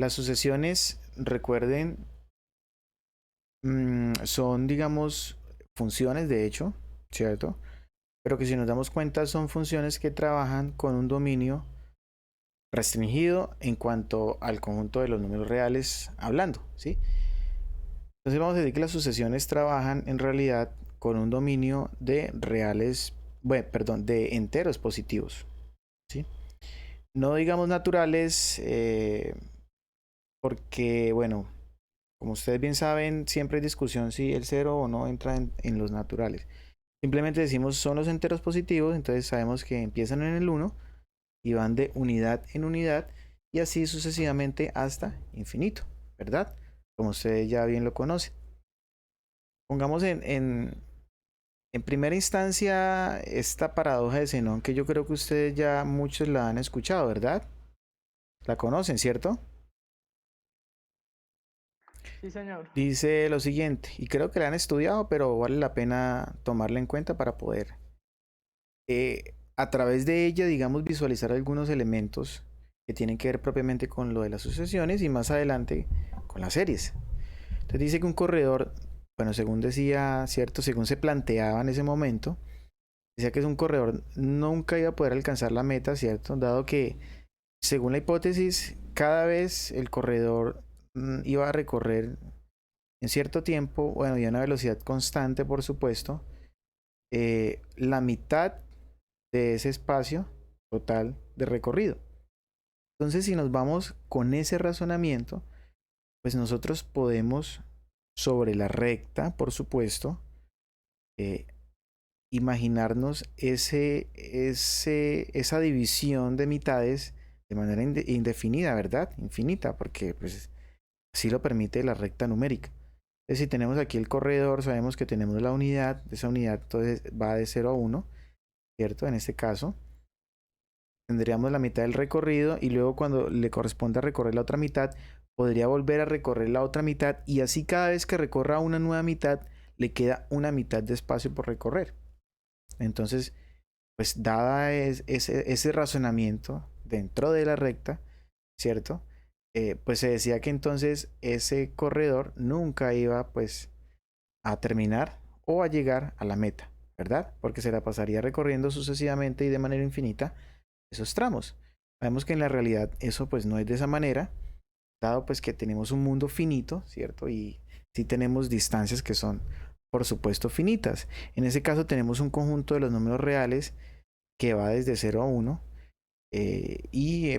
Las sucesiones, recuerden, son, digamos, funciones de hecho, ¿cierto? Pero que si nos damos cuenta son funciones que trabajan con un dominio restringido en cuanto al conjunto de los números reales hablando, ¿sí? Entonces vamos a decir que las sucesiones trabajan en realidad con un dominio de reales, bueno, perdón, de enteros positivos, ¿sí? No digamos naturales, porque, bueno, como ustedes bien saben, siempre hay discusión si el cero o no entra en los naturales. Simplemente decimos son los enteros positivos, entonces sabemos que empiezan en el uno y van de unidad en unidad y así sucesivamente hasta infinito, ¿verdad? Como ustedes ya bien lo conocen. Pongamos en primera instancia esta paradoja de Zenón que yo creo que ustedes ya muchos la han escuchado, ¿verdad? La conocen, ¿cierto? Sí, señor. Dice lo siguiente, y creo que la han estudiado, pero vale la pena tomarla en cuenta para poder, a través de ella, digamos, visualizar algunos elementos que tienen que ver propiamente con lo de las sucesiones y más adelante con las series. Entonces dice que un corredor, bueno, según decía, cierto, según se planteaba en ese momento, decía que es un corredor nunca iba a poder alcanzar la meta, cierto, dado que, según la hipótesis, cada vez el corredor iba a recorrer en cierto tiempo, bueno, y a una velocidad constante, por supuesto, la mitad de ese espacio total de recorrido. Entonces, si nos vamos con ese razonamiento, pues nosotros podemos, sobre la recta, por supuesto, eh, imaginarnos esa división de mitades de manera indefinida, ¿verdad? Infinita, porque pues así lo permite la recta numérica. Entonces, si tenemos aquí el corredor, sabemos que tenemos la unidad, esa unidad entonces va de 0 a 1, ¿cierto? En este caso, tendríamos la mitad del recorrido y luego cuando le corresponda recorrer la otra mitad, podría volver a recorrer la otra mitad y así cada vez que recorra una nueva mitad, le queda una mitad de espacio por recorrer. Entonces, pues dada ese razonamiento dentro de la recta, ¿cierto? Pues se decía que entonces ese corredor nunca iba pues a terminar o a llegar a la meta, ¿verdad? Porque se la pasaría recorriendo sucesivamente y de manera infinita esos tramos. Sabemos que en la realidad eso pues no es de esa manera, dado pues que tenemos un mundo finito, ¿cierto? Y sí tenemos distancias que son, por supuesto, finitas. En ese caso tenemos un conjunto de los números reales que va desde 0 a 1.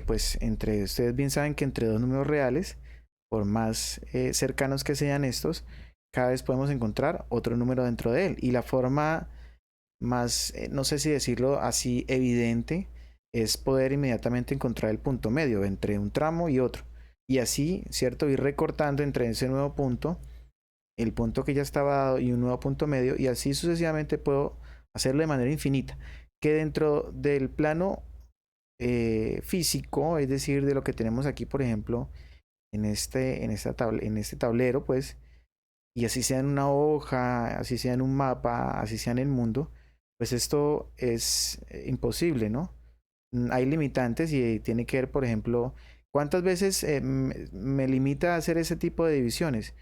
Pues entre ustedes bien saben que entre dos números reales, por más cercanos que sean estos, cada vez podemos encontrar otro número dentro de él. Y la forma más, no sé si decirlo así, evidente, es poder inmediatamente encontrar el punto medio entre un tramo y otro. Y así, ¿cierto? Ir recortando entre ese nuevo punto, el punto que ya estaba dado y un nuevo punto medio. Y así sucesivamente puedo hacerlo de manera infinita. Que dentro del plano físico, es decir, de lo que tenemos aquí, por ejemplo, en este tablero, pues, y así sea en una hoja, así sea en un mapa, así sea en el mundo, pues esto es imposible, ¿no? Hay limitantes y tiene que ver, por ejemplo, cuántas veces me limita a hacer ese tipo de divisiones.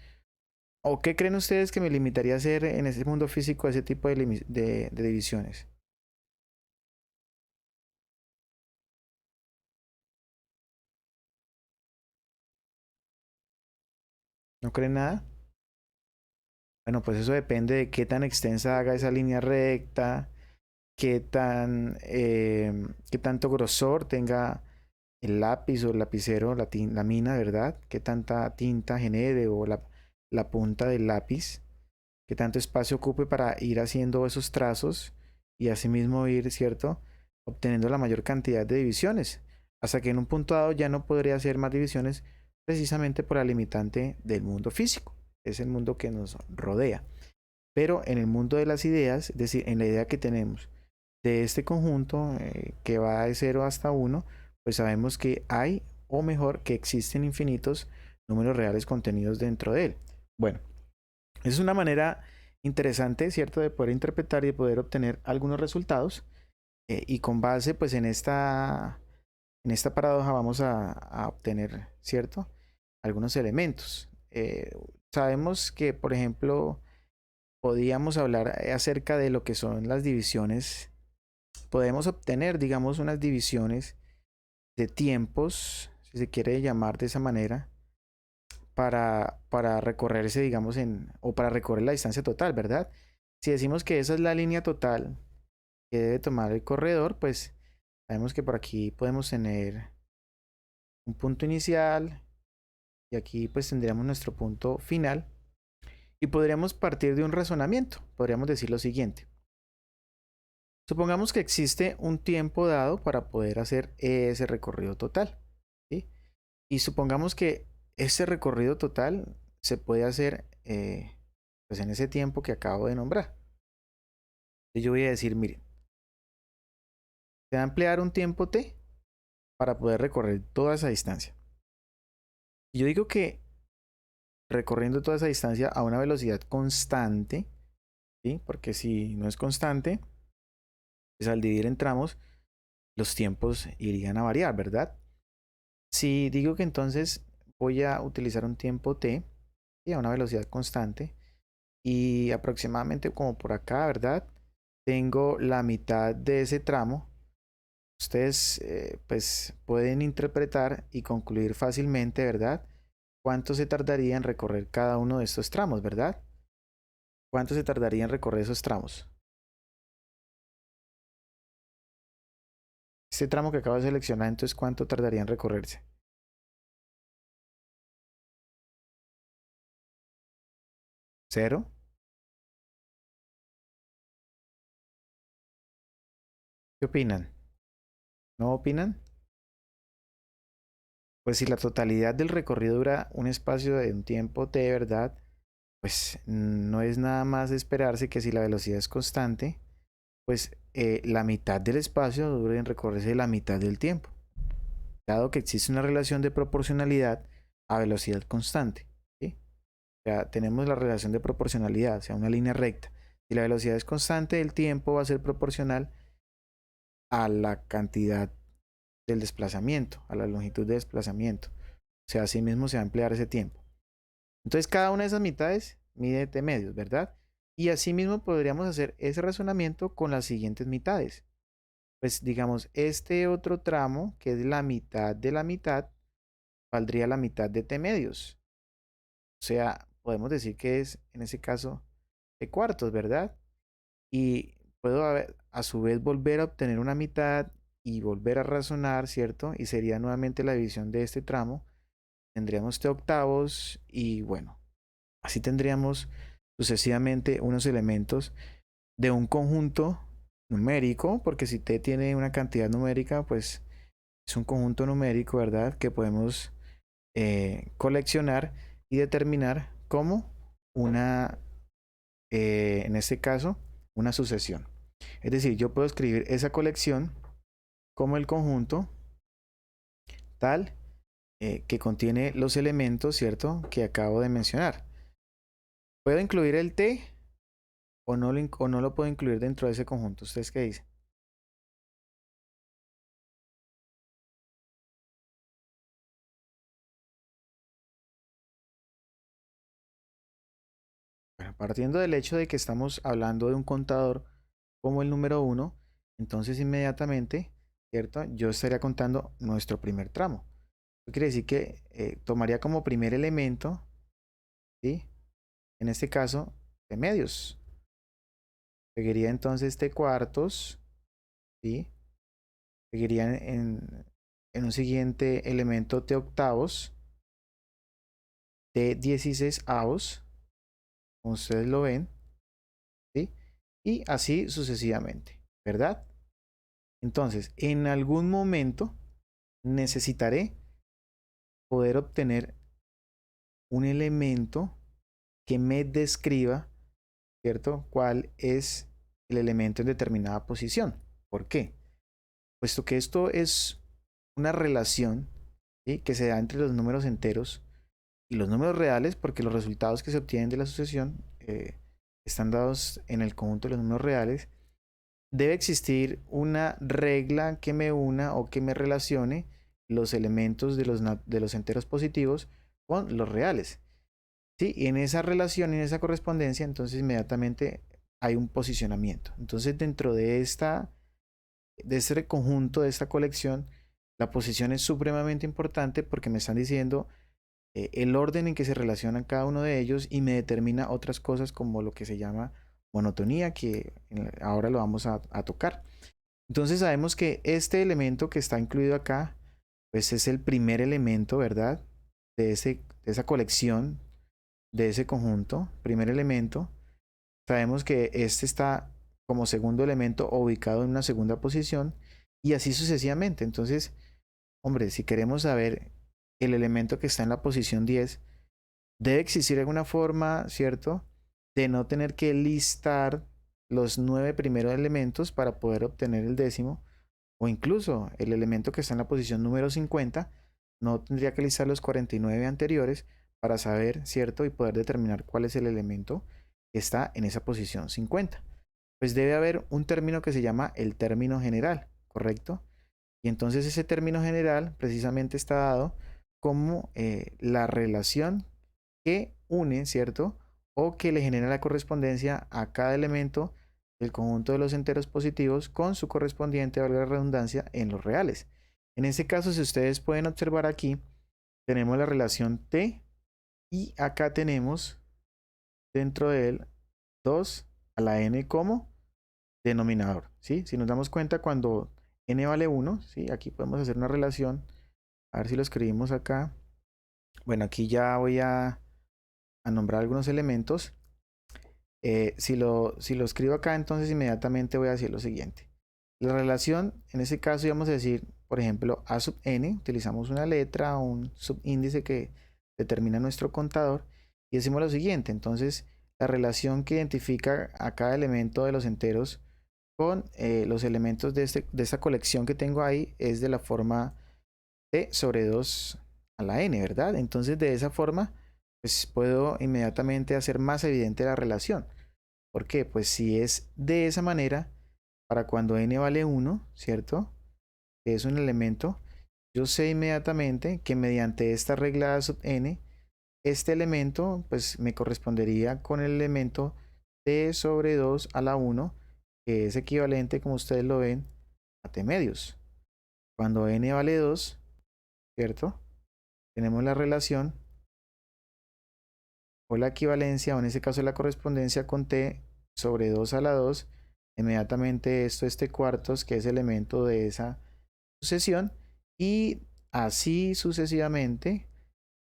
¿O qué creen ustedes que me limitaría a hacer en ese mundo físico ese tipo de divisiones? ¿No creen nada? Bueno, pues eso depende de qué tan extensa haga esa línea recta, qué tanto grosor tenga el lápiz o el lapicero, la mina, ¿verdad? Qué tanta tinta genere o la punta del lápiz, qué tanto espacio ocupe para ir haciendo esos trazos y asimismo ir, ¿cierto? Obteniendo la mayor cantidad de divisiones, hasta que en un punto dado ya no podría hacer más divisiones precisamente por la limitante del mundo físico, es el mundo que nos rodea. Pero en el mundo de las ideas, es decir, en la idea que tenemos de este conjunto que va de 0 hasta 1, pues sabemos que hay, o mejor, que existen infinitos números reales contenidos dentro de él. Bueno, es una manera interesante, ¿cierto?, de poder interpretar y de poder obtener algunos resultados. Y con base, pues, en esta paradoja vamos a obtener, ¿cierto? algunos elementos. Sabemos que, por ejemplo, podíamos hablar acerca de lo que son las divisiones. Podemos obtener, digamos, unas divisiones de tiempos, si se quiere llamar de esa manera, para recorrerse, digamos, o para recorrer la distancia total, ¿verdad? Si decimos que esa es la línea total que debe tomar el corredor, pues sabemos que por aquí podemos tener un punto inicial y aquí pues tendríamos nuestro punto final y podríamos partir de un razonamiento. Podríamos decir lo siguiente. Supongamos que existe un tiempo dado para poder hacer ese recorrido total, ¿sí? Y supongamos que ese recorrido total se puede hacer pues en ese tiempo que acabo de nombrar. Entonces yo voy a decir, miren, se va a emplear un tiempo t para poder recorrer toda esa distancia. Yo digo que recorriendo toda esa distancia a una velocidad constante, ¿sí? Porque si no es constante, pues al dividir en tramos, los tiempos irían a variar, ¿verdad? Si digo que entonces voy a utilizar un tiempo t, ¿sí? A una velocidad constante, y aproximadamente como por acá, ¿verdad? Tengo la mitad de ese tramo. Ustedes pues pueden interpretar y concluir fácilmente, ¿verdad? ¿Cuánto se tardaría en recorrer cada uno de estos tramos, verdad? ¿Cuánto se tardaría en recorrer esos tramos? Este tramo que acabo de seleccionar, entonces, ¿cuánto tardaría en recorrerse? ¿Cero? ¿Qué opinan? ¿No opinan? Pues si la totalidad del recorrido dura un espacio de un tiempo t, ¿verdad? Pues no es nada más de esperarse que si la velocidad es constante, pues la mitad del espacio dure en recorrerse la mitad del tiempo, dado que existe una relación de proporcionalidad a velocidad constante, ¿sí? O sea, tenemos la relación de proporcionalidad, o sea, una línea recta. Si la velocidad es constante, el tiempo va a ser proporcional a la cantidad del desplazamiento, a la longitud de desplazamiento. O sea, así mismo se va a emplear ese tiempo. Entonces, cada una de esas mitades mide t medios, ¿verdad? Y así mismo podríamos hacer ese razonamiento con las siguientes mitades. Pues digamos, este otro tramo, que es la mitad de la mitad, valdría la mitad de t medios. O sea, podemos decir que es, en ese caso, t cuartos, ¿verdad? Y puedo a su vez volver a obtener una mitad y volver a razonar, ¿cierto? Y sería nuevamente la división de este tramo. Tendríamos t octavos y bueno, así tendríamos sucesivamente unos elementos de un conjunto numérico, porque si t tiene una cantidad numérica, pues es un conjunto numérico, ¿verdad? Que podemos coleccionar y determinar como una, en este caso, una sucesión. Es decir, yo puedo escribir esa colección como el conjunto tal que contiene los elementos, ¿cierto? Que acabo de mencionar. ¿Puedo incluir el t o no lo puedo incluir dentro de ese conjunto? ¿Ustedes qué dicen? Bueno, partiendo del hecho de que estamos hablando de un contador como el número uno, entonces inmediatamente, ¿cierto? Yo estaría contando nuestro primer tramo. Eso quiere decir que tomaría como primer elemento, ¿sí? En este caso, de medios. Seguiría entonces t cuartos, ¿sí? Seguiría en un siguiente elemento t octavos, t dieciseisavos, como ustedes lo ven, ¿sí? Y así sucesivamente, ¿verdad? Entonces, en algún momento necesitaré poder obtener un elemento que me describa, ¿cierto? ¿Cuál es el elemento en determinada posición? ¿Por qué? Puesto que esto es una relación, ¿sí? Que se da entre los números enteros y los números reales, porque los resultados que se obtienen de la sucesión están dados en el conjunto de los números reales. Debe existir una regla que me una o que me relacione los elementos de los enteros positivos con los reales. ¿Sí? Y en esa relación, en esa correspondencia, entonces inmediatamente hay un posicionamiento. Entonces dentro de este conjunto, de esta colección, la posición es supremamente importante porque me están diciendo el orden en que se relacionan cada uno de ellos y me determina otras cosas como lo que se llama monotonía, que ahora lo vamos a tocar. Entonces sabemos que este elemento que está incluido acá, pues es el primer elemento, ¿verdad? De esa colección, de ese conjunto, primer elemento. Sabemos que este está como segundo elemento ubicado en una segunda posición y así sucesivamente. Entonces, hombre, si queremos saber el elemento que está en la posición 10, debe existir alguna forma, ¿cierto? De no tener que listar los 9 primeros elementos para poder obtener el décimo, o incluso el elemento que está en la posición número 50, no tendría que listar los 49 anteriores para saber, ¿cierto? Y poder determinar cuál es el elemento que está en esa posición 50. Pues debe haber un término que se llama el término general, ¿correcto? Y entonces ese término general precisamente está dado como la relación que une, ¿cierto? O que le genera la correspondencia a cada elemento del conjunto de los enteros positivos con su correspondiente, valga la redundancia, en los reales. En este caso, si ustedes pueden observar aquí, tenemos la relación T y acá tenemos dentro de él 2 a la n como denominador, ¿sí? Si nos damos cuenta cuando n vale 1, ¿sí? Aquí podemos hacer una relación, a ver si lo escribimos acá. Bueno, aquí ya voy a nombrar algunos elementos. Si lo escribo acá, entonces inmediatamente voy a decir lo siguiente. La relación, en este caso íbamos a decir, por ejemplo, a sub n, utilizamos una letra o un subíndice que determina nuestro contador y decimos lo siguiente. Entonces, la relación que identifica a cada elemento de los enteros con los elementos de esta colección que tengo ahí es de la forma t sobre 2 a la n, ¿verdad? Entonces, de esa forma, pues puedo inmediatamente hacer más evidente la relación. ¿Por qué? Pues si es de esa manera, para cuando n vale 1, ¿cierto? Que es un elemento, yo sé inmediatamente que mediante esta regla A sub n, este elemento pues me correspondería con el elemento t sobre 2 a la 1, que es equivalente, como ustedes lo ven, a t medios. Cuando n vale 2, ¿cierto? Tenemos la relación o la equivalencia, o en este caso la correspondencia con t sobre 2 a la 2, inmediatamente esto es t cuartos, que es elemento de esa sucesión, y así sucesivamente,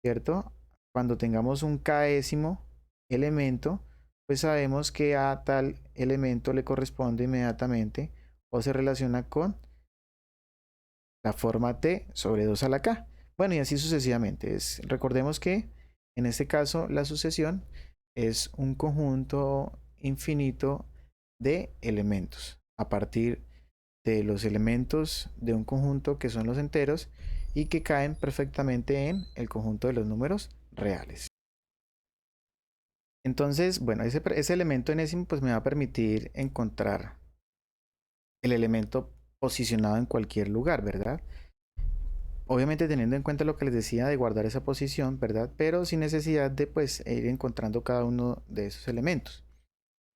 ¿cierto? Cuando tengamos un késimo elemento, pues sabemos que a tal elemento le corresponde inmediatamente o se relaciona con la forma t sobre 2 a la k. Bueno, y así sucesivamente. Recordemos que en este caso la sucesión es un conjunto infinito de elementos a partir de los elementos de un conjunto que son los enteros y que caen perfectamente en el conjunto de los números reales. Entonces, bueno, ese elemento enésimo pues me va a permitir encontrar el elemento posicionado en cualquier lugar, ¿verdad? Obviamente teniendo en cuenta lo que les decía de guardar esa posición, ¿verdad? Pero sin necesidad de pues ir encontrando cada uno de esos elementos.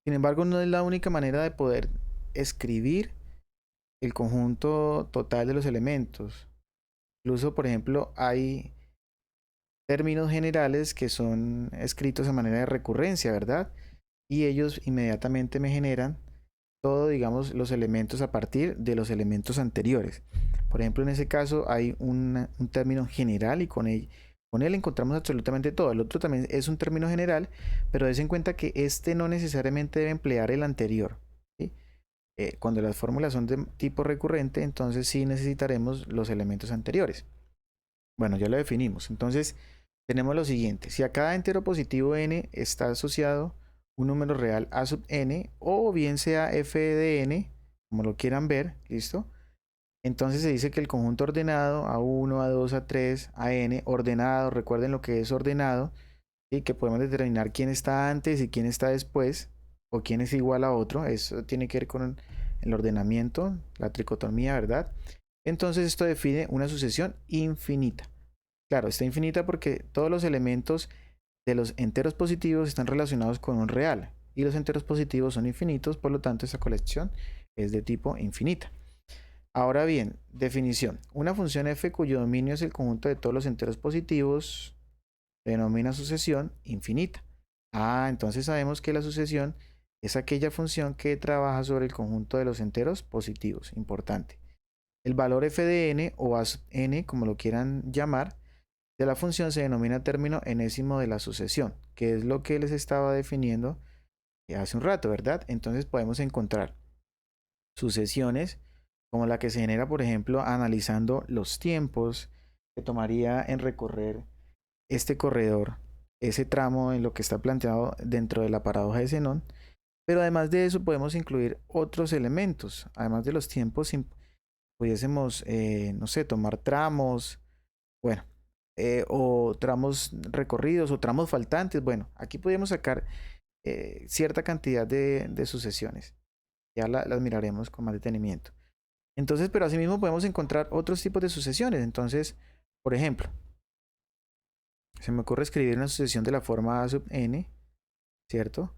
Sin embargo, no es la única manera de poder escribir el conjunto total de los elementos. Incluso, por ejemplo, hay términos generales que son escritos de manera de recurrencia, ¿verdad? Y ellos inmediatamente me generan todo, digamos, los elementos a partir de los elementos anteriores. Por ejemplo, en ese caso hay un término general y con él encontramos absolutamente todo. El otro también es un término general, pero des en cuenta que este no necesariamente debe emplear el anterior, ¿sí? Cuando las fórmulas son de tipo recurrente, entonces sí necesitaremos los elementos anteriores. Bueno, ya lo definimos. Entonces, tenemos lo siguiente. Si a cada entero positivo n está asociado un número real a sub n, o bien sea f de n, como lo quieran ver, ¿listo? Entonces se dice que el conjunto ordenado A1, A2, A3, AN, ordenado, recuerden lo que es ordenado, y que podemos determinar quién está antes y quién está después, o quién es igual a otro. Eso tiene que ver con el ordenamiento, la tricotomía, ¿verdad? Entonces esto define una sucesión infinita. Claro, está infinita porque todos los elementos de los enteros positivos están relacionados con un real y los enteros positivos son infinitos, por lo tanto esa colección es de tipo infinita. Ahora bien, definición. Una función f cuyo dominio es el conjunto de todos los enteros positivos se denomina sucesión infinita. Entonces sabemos que la sucesión es aquella función que trabaja sobre el conjunto de los enteros positivos. Importante. El valor f de n o a sub n, como lo quieran llamar, de la función se denomina término enésimo de la sucesión, que es lo que les estaba definiendo hace un rato, ¿verdad? Entonces podemos encontrar sucesiones como la que se genera, por ejemplo, analizando los tiempos que tomaría en recorrer este corredor, ese tramo en lo que está planteado dentro de la paradoja de Zenón. Pero además de eso podemos incluir otros elementos, además de los tiempos, pudiésemos, no sé, tomar tramos, bueno, o tramos recorridos o tramos faltantes. Bueno, aquí podemos sacar cierta cantidad de sucesiones. Ya las miraremos con más detenimiento. Entonces, pero asimismo podemos encontrar otros tipos de sucesiones. Entonces, por ejemplo, se me ocurre escribir una sucesión de la forma a sub n, ¿cierto?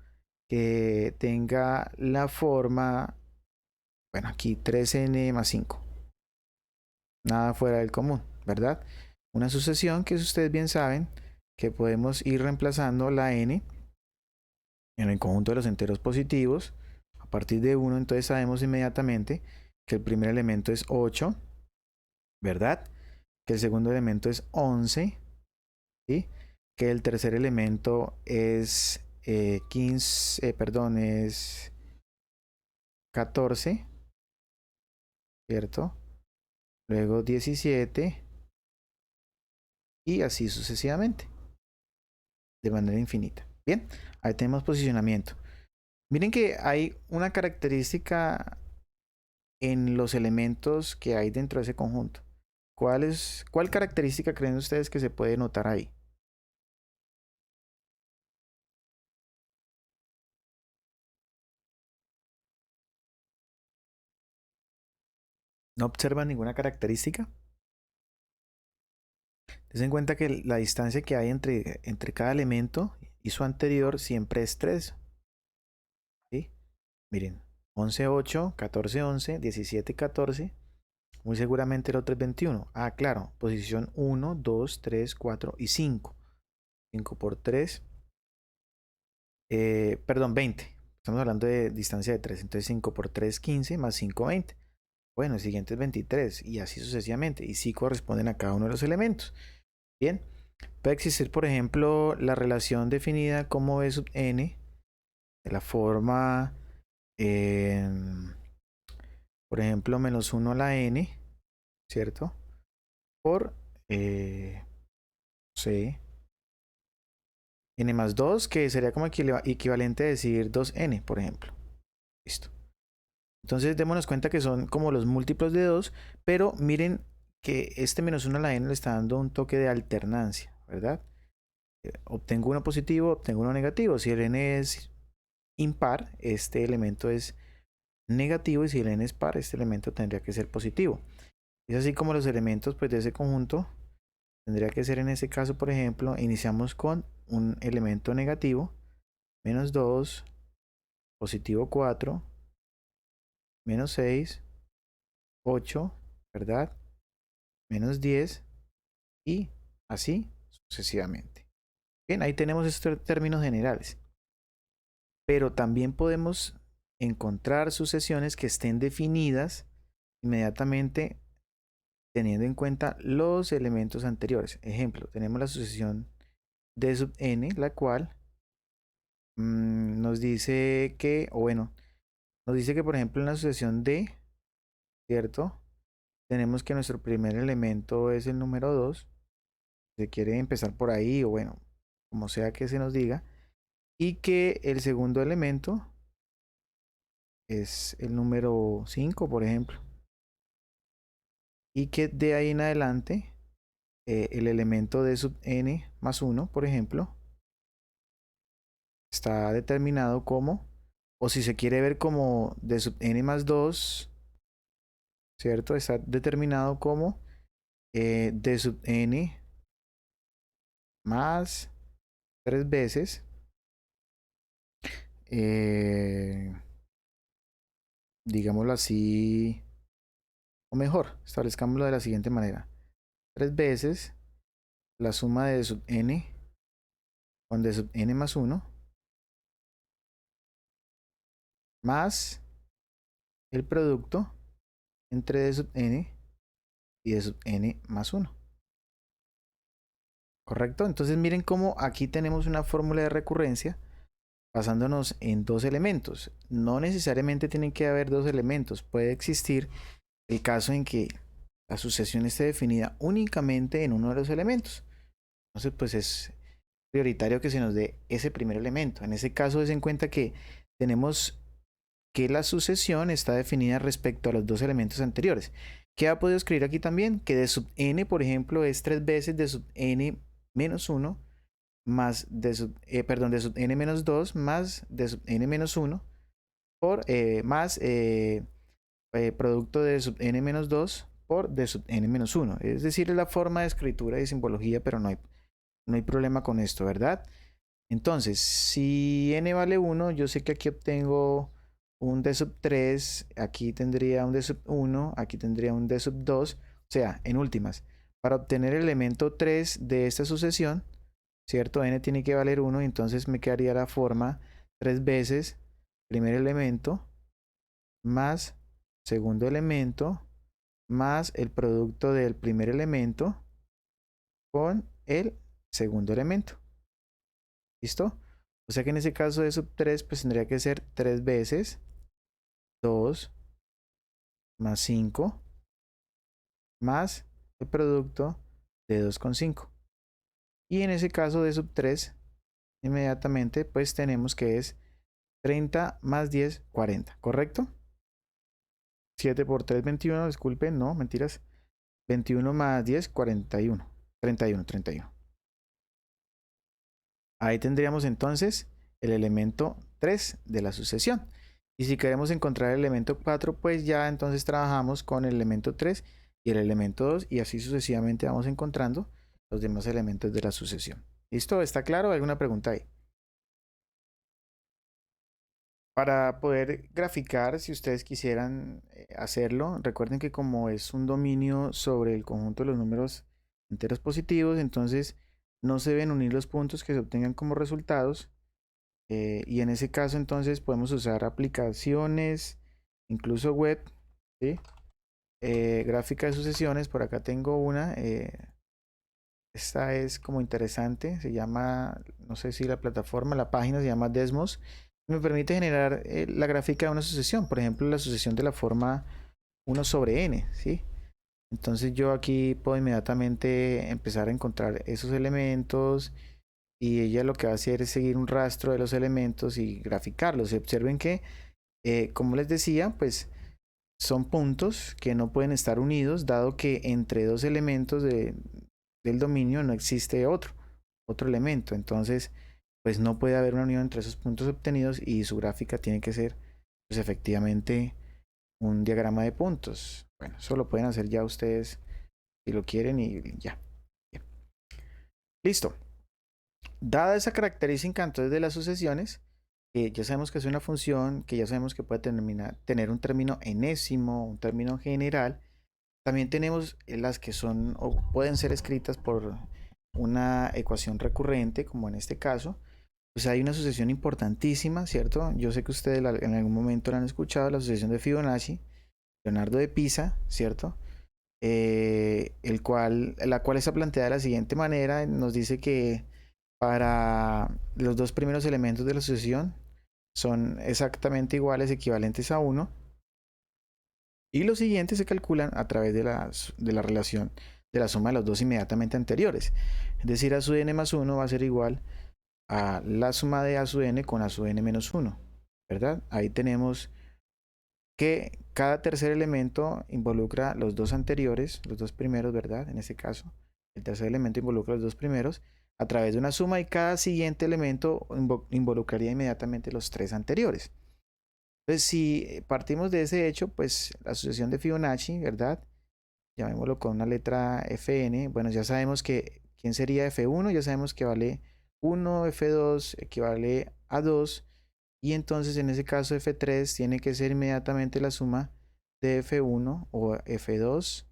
Que tenga la forma, bueno, aquí 3n más 5. Nada fuera del común, ¿verdad? Una sucesión que ustedes bien saben que podemos ir reemplazando la n en el conjunto de los enteros positivos a partir de 1. Entonces sabemos inmediatamente que el primer elemento es 8, ¿verdad? Que el segundo elemento es 11, ¿sí? Que el tercer elemento es 15, perdón, es 14, ¿cierto? Luego 17 y así sucesivamente, de manera infinita. Bien, ahí tenemos posicionamiento. Miren que hay una característica en los elementos que hay dentro de ese conjunto. ¿Cuál característica creen ustedes que se puede notar ahí? ¿No observan ninguna característica? Ten en cuenta que la distancia que hay entre cada elemento y su anterior siempre es 3. ¿Sí? Miren, 11, 8, 14, 11, 17, 14. Muy seguramente el otro es 21. Claro, posición 1, 2, 3, 4 y 5. 5 por 3, perdón, 20. Estamos hablando de distancia de 3. Entonces 5 por 3, 15, más 5, 20. Bueno, el siguiente es 23 y así sucesivamente. Y sí corresponden a cada uno de los elementos. Bien, puede existir, por ejemplo, la relación definida como B sub n de la forma, por ejemplo, menos 1 a la n, ¿cierto? Por C, n más 2, que sería como equivalente a decir 2n, por ejemplo. Listo. Entonces démonos cuenta que son como los múltiplos de 2, pero miren que este menos 1 a la n le está dando un toque de alternancia, ¿verdad? Obtengo uno positivo, obtengo uno negativo. Si el n es impar, este elemento es negativo, y si el n es par, este elemento tendría que ser positivo. Es así como los elementos, pues, de ese conjunto tendría que ser, en ese caso, por ejemplo, iniciamos con un elemento negativo, menos 2, positivo 4, menos 6, 8, ¿verdad? Menos 10 y así sucesivamente. Bien, ahí tenemos estos términos generales. Pero también podemos encontrar sucesiones que estén definidas inmediatamente teniendo en cuenta los elementos anteriores. Ejemplo, tenemos la sucesión D sub n, la cual nos dice que, o bueno, nos dice que, por ejemplo, en la sucesión D, ¿cierto? Tenemos que nuestro primer elemento es el número 2. Se quiere empezar por ahí, o bueno, como sea que se nos diga. Y que el segundo elemento es el número 5, por ejemplo. Y que de ahí en adelante el elemento de sub n más 1, por ejemplo, está determinado como, o si se quiere ver como de sub n más 2, ¿cierto? Está determinado como d sub n más 3 veces, digámoslo así, o mejor, establezcámoslo de la siguiente manera. 3 veces la suma de d sub n con d sub n más 1 más el producto entre d sub n y d sub n más 1. ¿Correcto? Entonces miren cómo aquí tenemos una fórmula de recurrencia basándonos en dos elementos. No necesariamente tienen que haber dos elementos. Puede existir el caso en que la sucesión esté definida únicamente en uno de los elementos. Entonces pues es prioritario que se nos dé ese primer elemento. En ese caso, den en cuenta que tenemos que la sucesión está definida respecto a los dos elementos anteriores. ¿Qué ha podido escribir aquí también? Que d sub n, por ejemplo, es 3 veces d sub n menos 1 más d sub, perdón, d sub n menos 2 más d sub n menos 1 por más producto de d sub n menos 2 por d sub n menos 1. Es decir, es la forma de escritura y simbología, pero no hay problema con esto, ¿verdad? Entonces, si n vale 1, yo sé que aquí obtengo un d sub 3, aquí tendría un d sub 1, aquí tendría un d sub 2, o sea, en últimas, para obtener el elemento 3 de esta sucesión, ¿cierto? N tiene que valer 1, entonces me quedaría la forma 3 veces primer elemento más segundo elemento más el producto del primer elemento con el segundo elemento. ¿Listo? O sea que en ese caso de sub 3 pues tendría que ser 3 veces 2 más 5 más el producto de 2 con 5. Y en ese caso de sub 3 inmediatamente pues tenemos que es 30 más 10, 40, ¿correcto? 7 por 3, 21, disculpen, no, mentiras. 21 más 10, 41. 31, 31. Ahí tendríamos entonces el elemento 3 de la sucesión. Y si queremos encontrar el elemento 4, pues ya entonces trabajamos con el elemento 3 y el elemento 2 y así sucesivamente vamos encontrando los demás elementos de la sucesión. ¿Listo? ¿Está claro? ¿Alguna pregunta ahí? Para poder graficar, si ustedes quisieran hacerlo, recuerden que como es un dominio sobre el conjunto de los números enteros positivos, entonces no se deben unir los puntos que se obtengan como resultados. Y en ese caso entonces podemos usar aplicaciones, incluso web, ¿sí? Gráfica de sucesiones, por acá tengo una. Esta es como interesante, se llama, no sé si la plataforma, la página se llama Desmos. Me permite generar la gráfica de una sucesión, por ejemplo, la sucesión de la forma 1 sobre n, ¿sí? Entonces yo aquí puedo inmediatamente empezar a encontrar esos elementos y ella lo que va a hacer es seguir un rastro de los elementos y graficarlos. Y observen que, como les decía, pues son puntos que no pueden estar unidos, dado que entre dos elementos del dominio no existe otro elemento. Entonces, pues no puede haber una unión entre esos puntos obtenidos y su gráfica tiene que ser, pues efectivamente, un diagrama de puntos. Bueno, eso lo pueden hacer ya ustedes si lo quieren y ya. Bien. Listo. Dada esa característica entonces de las sucesiones, ya sabemos que es una función, que ya sabemos que puede tener un término enésimo, un término general. También tenemos las que son o pueden ser escritas por una ecuación recurrente, como en este caso. Pues hay una sucesión importantísima, ¿cierto? Yo sé que ustedes en algún momento la han escuchado, la sucesión de Fibonacci, Leonardo de Pisa, ¿cierto? La cual está planteada de la siguiente manera, nos dice que para los dos primeros elementos de la sucesión son exactamente iguales, equivalentes a 1, y los siguientes se calculan a través de la relación de la suma de los dos inmediatamente anteriores. Es decir, a sub n más 1 va a ser igual a la suma de a sub n con a sub n menos 1, ¿verdad? Ahí tenemos que cada tercer elemento involucra los dos anteriores, los dos primeros, ¿verdad? En este caso, el tercer elemento involucra los dos primeros a través de una suma y cada siguiente elemento involucraría inmediatamente los tres anteriores. Entonces, si partimos de ese hecho, pues la sucesión de Fibonacci, ¿verdad? Llamémoslo con una letra Fn. Bueno, ya sabemos que ¿quién sería F1? Ya sabemos que vale 1, F2 equivale a 2, y entonces en ese caso F3 tiene que ser inmediatamente la suma de F1 o F2,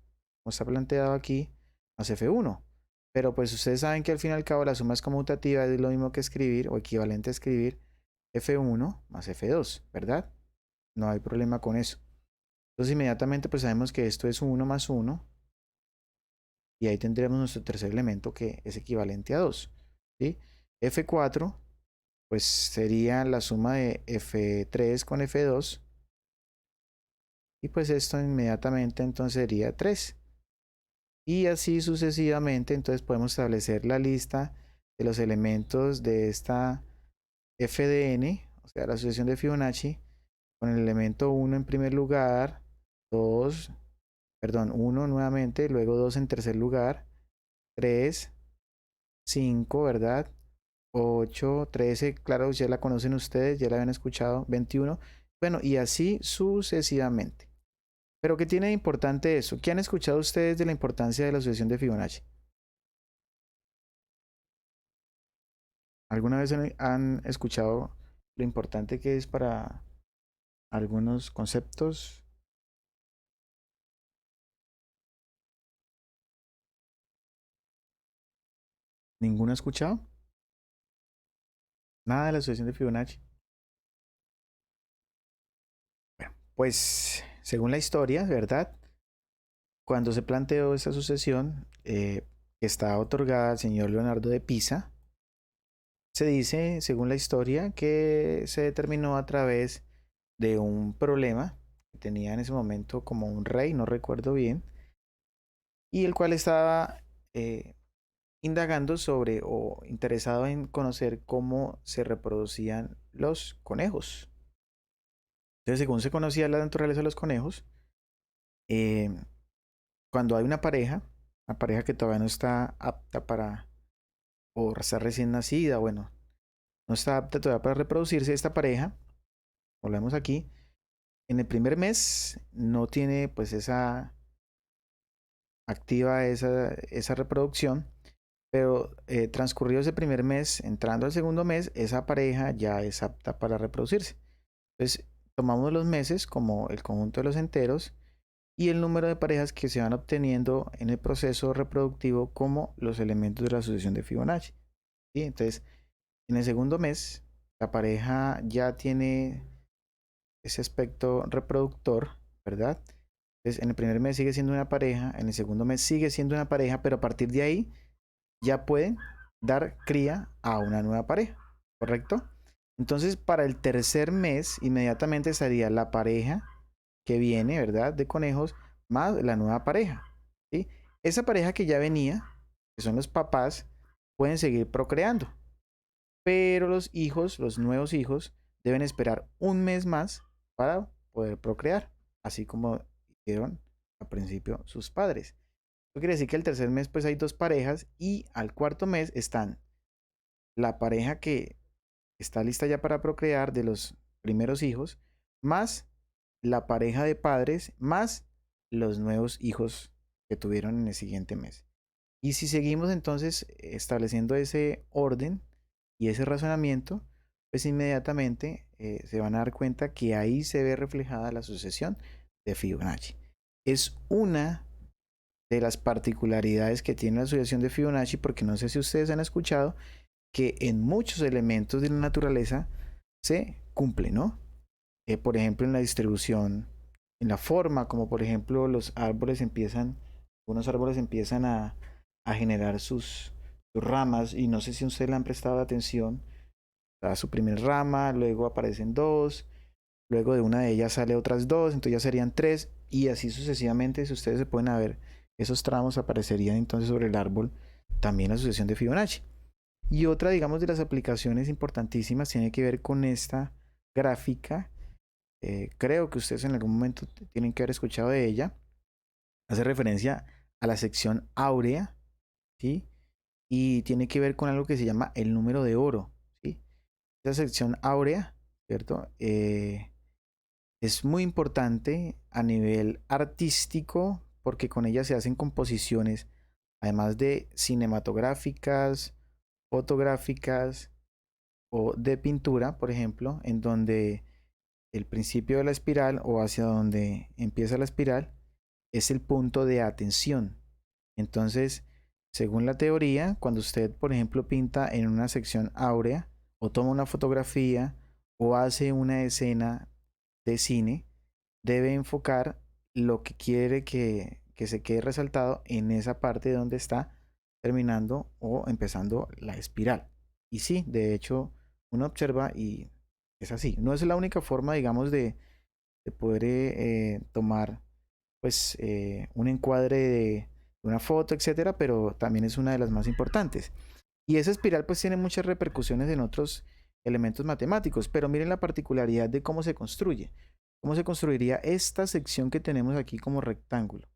como está planteado aquí, más F1. Pero pues ustedes saben que al fin y al cabo la suma es conmutativa, es lo mismo que escribir o equivalente a escribir F1 más F2, ¿verdad? No hay problema con eso. Entonces inmediatamente pues sabemos que esto es 1 más 1 y ahí tendremos nuestro tercer elemento que es equivalente a 2, ¿sí? F4 pues sería la suma de F3 con F2 y pues esto inmediatamente entonces sería 3. Y así sucesivamente, entonces podemos establecer la lista de los elementos de esta f de n, o sea, la sucesión de Fibonacci, con el elemento 1 en primer lugar, 2, perdón, 1 nuevamente, luego 2 en tercer lugar, 3, 5, ¿verdad? 8, 13, claro, ya la conocen ustedes, ya la habían escuchado, 21, bueno, y así sucesivamente. Pero ¿qué tiene de importante eso? ¿Qué han escuchado ustedes de la importancia de la sucesión de Fibonacci? ¿Alguna vez han escuchado lo importante que es para algunos conceptos? ¿Ninguno ha escuchado? Nada de la sucesión de Fibonacci. Bueno, pues según la historia, ¿verdad? Cuando se planteó esta sucesión, que está otorgada al señor Leonardo de Pisa, se dice, según la historia, que se determinó a través de un problema que tenía en ese momento como un rey, no recuerdo bien, y el cual estaba indagando sobre o interesado en conocer cómo se reproducían los conejos. Entonces, según se conocía la naturaleza de los conejos, eh, cuando hay una pareja que todavía no está apta para, o está recién nacida, bueno, no está apta todavía para reproducirse, esta pareja, volvemos aquí, en el primer mes no tiene pues esa activa esa reproducción, pero transcurrido ese primer mes, entrando al segundo mes, esa pareja ya es apta para reproducirse. Entonces, tomamos los meses como el conjunto de los enteros y el número de parejas que se van obteniendo en el proceso reproductivo como los elementos de la sucesión de Fibonacci. ¿Sí? Entonces, en el segundo mes, la pareja ya tiene ese aspecto reproductor, ¿verdad? Entonces, en el primer mes sigue siendo una pareja, en el segundo mes sigue siendo una pareja, pero a partir de ahí ya pueden dar cría a una nueva pareja, ¿correcto? Entonces, para el tercer mes, inmediatamente estaría la pareja que viene, ¿verdad? De conejos, más la nueva pareja, ¿sí? Esa pareja que ya venía, que son los papás, pueden seguir procreando, pero los hijos, los nuevos hijos, deben esperar un mes más para poder procrear, así como hicieron al principio sus padres. Eso quiere decir que el tercer mes pues hay dos parejas y al cuarto mes están la pareja que está lista ya para procrear de los primeros hijos, más la pareja de padres, más los nuevos hijos que tuvieron en el siguiente mes. Y si seguimos entonces estableciendo ese orden y ese razonamiento, pues inmediatamente se van a dar cuenta que ahí se ve reflejada la sucesión de Fibonacci. Es una de las particularidades que tiene la sucesión de Fibonacci, porque no sé si ustedes han escuchado que en muchos elementos de la naturaleza se cumple, ¿no? Por ejemplo, en la distribución, en la forma, como por ejemplo algunos árboles empiezan a generar sus ramas, y no sé si ustedes le han prestado atención, a su primer rama, luego aparecen dos, luego de una de ellas sale otras dos, entonces ya serían tres, y así sucesivamente. Si ustedes se pueden ver, esos tramos aparecerían entonces sobre el árbol, también la sucesión de Fibonacci. Y otra, digamos, de las aplicaciones importantísimas tiene que ver con esta gráfica. Creo que ustedes en algún momento tienen que haber escuchado de ella. Hace referencia a la sección áurea, ¿sí? Y tiene que ver con algo que se llama el número de oro, ¿sí? Esa sección áurea, ¿cierto? Es muy importante a nivel artístico porque con ella se hacen composiciones además de cinematográficas, fotográficas o de pintura, por ejemplo, en donde el principio de la espiral o hacia donde empieza la espiral es el punto de atención. Entonces, según la teoría, cuando usted, por ejemplo, pinta en una sección áurea o toma una fotografía o hace una escena de cine, debe enfocar lo que quiere que se quede resaltado en esa parte donde está terminando o empezando la espiral. Y sí, de hecho, uno observa y es así. No es la única forma, digamos, de poder tomar pues un encuadre de una foto, etcétera, pero también es una de las más importantes. Y esa espiral pues tiene muchas repercusiones en otros elementos matemáticos, pero miren la particularidad de cómo se construye. ¿Cómo se construiría esta sección que tenemos aquí como rectángulo?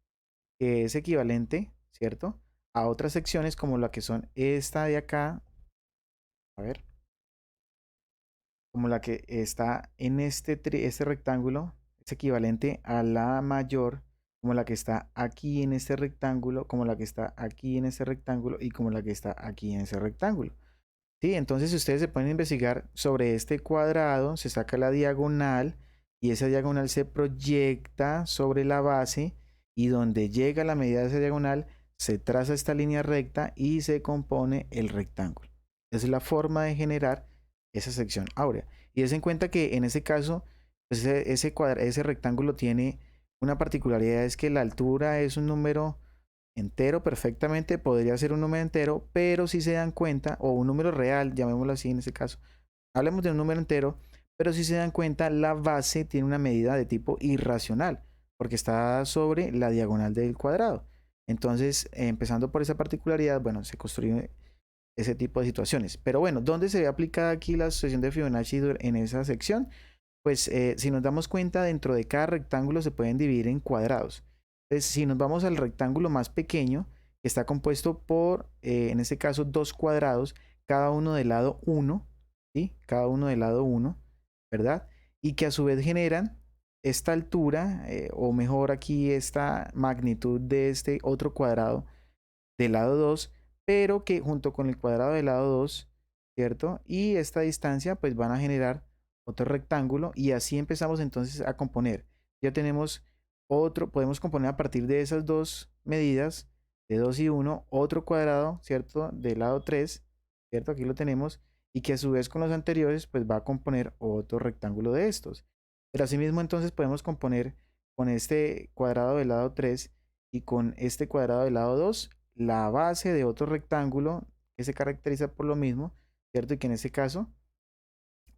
Que es equivalente, ¿cierto? A otras secciones como la que son esta de acá, a ver, como la que está en este rectángulo, es equivalente a la mayor, como la que está aquí en este rectángulo, como la que está aquí en este rectángulo y como la que está aquí en ese rectángulo. Sí, entonces si ustedes se pueden investigar sobre este cuadrado, se saca la diagonal y esa diagonal se proyecta sobre la base y donde llega la medida de esa diagonal se traza esta línea recta y se compone el rectángulo. Esa es la forma de generar esa sección áurea. Y des en cuenta que en ese caso, pues ese rectángulo tiene una particularidad, es que la altura es un número entero perfectamente, podría ser un número entero, pero si se dan cuenta, o un número real, llamémoslo así en este caso, hablemos de un número entero, pero si se dan cuenta, la base tiene una medida de tipo irracional, porque está sobre la diagonal del cuadrado. Entonces, empezando por esa particularidad, bueno, se construye ese tipo de situaciones. Pero bueno, ¿dónde se ve aplicada aquí la sucesión de Fibonacci en esa sección? Pues si nos damos cuenta, dentro de cada rectángulo se pueden dividir en cuadrados. Entonces, si nos vamos al rectángulo más pequeño, que está compuesto por, en este caso, dos cuadrados, cada uno del lado 1, ¿sí? Cada uno del lado 1, ¿verdad? Y que a su vez generan esta altura, o mejor aquí esta magnitud de este otro cuadrado del lado 2, pero que junto con el cuadrado del lado 2, ¿cierto? Y esta distancia, pues van a generar otro rectángulo y así empezamos entonces a componer. Ya tenemos otro, podemos componer a partir de esas dos medidas, de 2 y 1, otro cuadrado, ¿cierto? Del lado 3, ¿cierto? Aquí lo tenemos, y que a su vez con los anteriores, pues va a componer otro rectángulo de estos. Pero asimismo entonces podemos componer con este cuadrado del lado 3 y con este cuadrado del lado 2 la base de otro rectángulo que se caracteriza por lo mismo, ¿cierto? Y que en este caso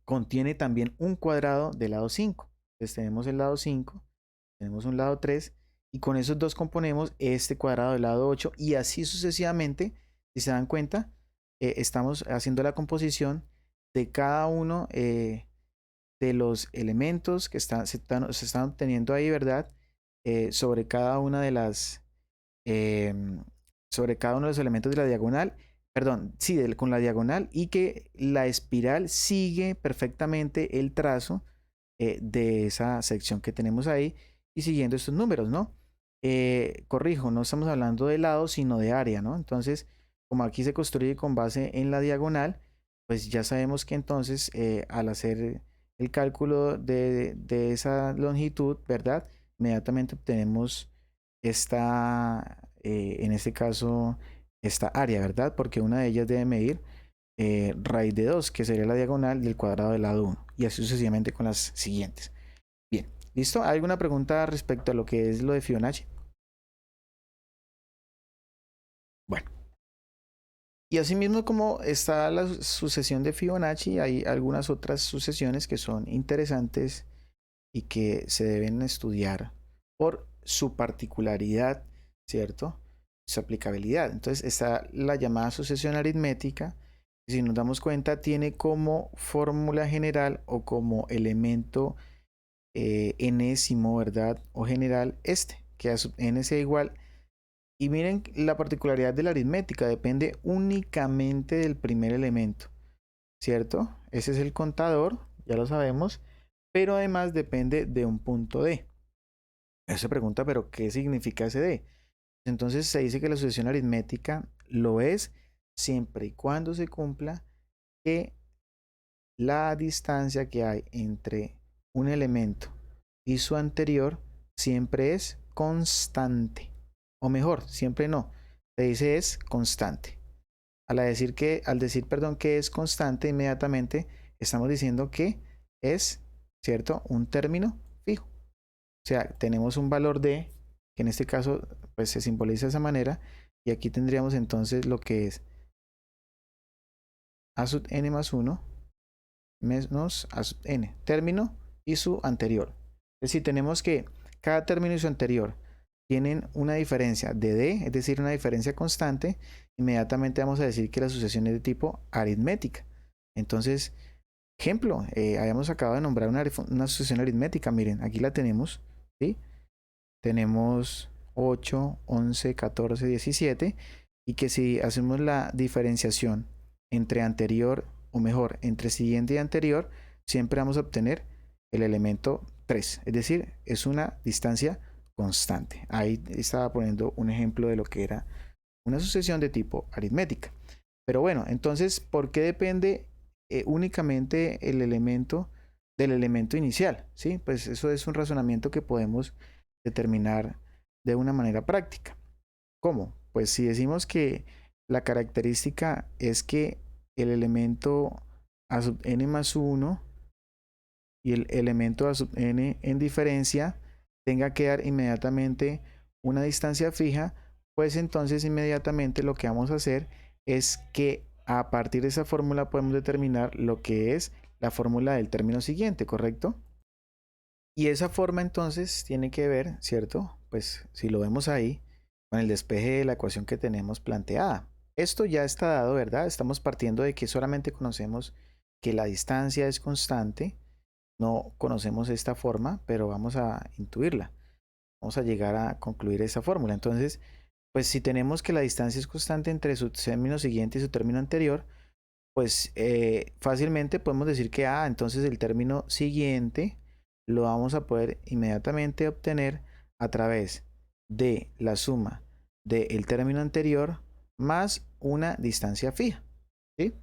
contiene también un cuadrado del lado 5. Entonces tenemos el lado 5, tenemos un lado 3 y con esos dos componemos este cuadrado del lado 8 y así sucesivamente. Si se dan cuenta, estamos haciendo la composición de cada uno de los elementos que se están obteniendo ahí, ¿verdad? Sobre cada una de las sobre cada uno de los elementos de la diagonal, perdón, sí, con la diagonal, y que la espiral sigue perfectamente el trazo de esa sección que tenemos ahí y siguiendo estos números, ¿no? Corrijo, no estamos hablando de lado, sino de área, ¿no? Entonces, como aquí se construye con base en la diagonal, pues ya sabemos que entonces al hacer el cálculo de esa longitud, ¿verdad? Inmediatamente obtenemos esta, en este caso, esta área, ¿verdad? Porque una de ellas debe medir raíz de 2, que sería la diagonal del cuadrado del lado 1, y así sucesivamente con las siguientes. Bien, ¿listo? ¿Hay alguna pregunta respecto a lo que es lo de Fibonacci? Bueno, y asimismo como está la sucesión de Fibonacci, hay algunas otras sucesiones que son interesantes y que se deben estudiar por su particularidad, ¿cierto? Su aplicabilidad. Entonces está la llamada sucesión aritmética. Si nos damos cuenta, tiene como fórmula general o como elemento enésimo, ¿verdad? O general este, que a n sea igual. Y miren la particularidad de la aritmética, depende únicamente del primer elemento, ¿cierto? Ese es el contador, ya lo sabemos, pero además depende de un punto D. Eso se pregunta, pero ¿qué significa ese D? Entonces se dice que la sucesión aritmética lo es siempre y cuando se cumpla que la distancia que hay entre un elemento y su anterior siempre es constante. O mejor, siempre no. Se dice es constante. Al decir, perdón, que es constante, inmediatamente estamos diciendo que es, ¿cierto? Un término fijo. O sea, tenemos un valor de, que en este caso, pues se simboliza de esa manera, y aquí tendríamos entonces lo que es a sub n más 1 menos a sub n, término y su anterior. Es decir, tenemos que cada término y su anterior tienen una diferencia de d, es decir, una diferencia constante. Inmediatamente vamos a decir que la sucesión es de tipo aritmética. Entonces, ejemplo, habíamos acabado de nombrar una sucesión aritmética. Miren, aquí la tenemos, ¿sí? Tenemos 8, 11, 14, 17, y que si hacemos la diferenciación entre anterior, o mejor, entre siguiente y anterior, siempre vamos a obtener el elemento 3, es decir, es una distancia constante. Ahí estaba poniendo un ejemplo de lo que era una sucesión de tipo aritmética. Pero bueno, entonces, ¿por qué depende únicamente el elemento del elemento inicial? ¿Sí? Pues eso es un razonamiento que podemos determinar de una manera práctica. ¿Cómo? Pues si decimos que la característica es que el elemento a sub n más 1 y el elemento a sub n en diferencia tenga que dar inmediatamente una distancia fija, pues entonces inmediatamente lo que vamos a hacer es que a partir de esa fórmula podemos determinar lo que es la fórmula del término siguiente, ¿correcto? Y esa forma entonces tiene que ver, ¿cierto? Pues si lo vemos ahí, con el despeje de la ecuación que tenemos planteada. Esto ya está dado, ¿verdad? Estamos partiendo de que solamente conocemos que la distancia es constante. No conocemos esta forma, pero vamos a intuirla. Vamos a llegar a concluir esa fórmula. Entonces, pues si tenemos que la distancia es constante entre su término siguiente y su término anterior, pues fácilmente podemos decir que entonces el término siguiente lo vamos a poder inmediatamente obtener a través de la suma del término anterior más una distancia fija, ¿sí?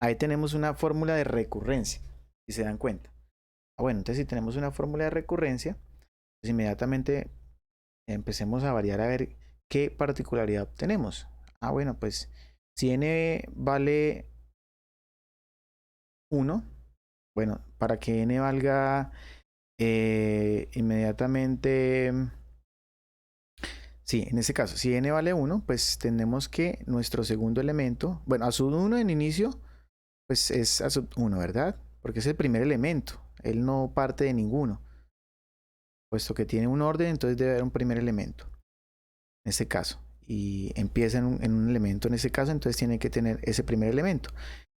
Ahí tenemos una fórmula de recurrencia, si se dan cuenta. Bueno, entonces si tenemos una fórmula de recurrencia, pues inmediatamente empecemos a variar a ver qué particularidad obtenemos. Bueno, pues si n vale 1, bueno, para que n valga inmediatamente, sí, en este caso, si n vale 1, pues tenemos que nuestro segundo elemento, bueno, a sub 1 en inicio, pues es a sub 1, ¿verdad? Porque es el primer elemento, él no parte de ninguno, puesto que tiene un orden, entonces debe haber un primer elemento, en este caso, y empieza en un elemento en este caso, entonces tiene que tener ese primer elemento.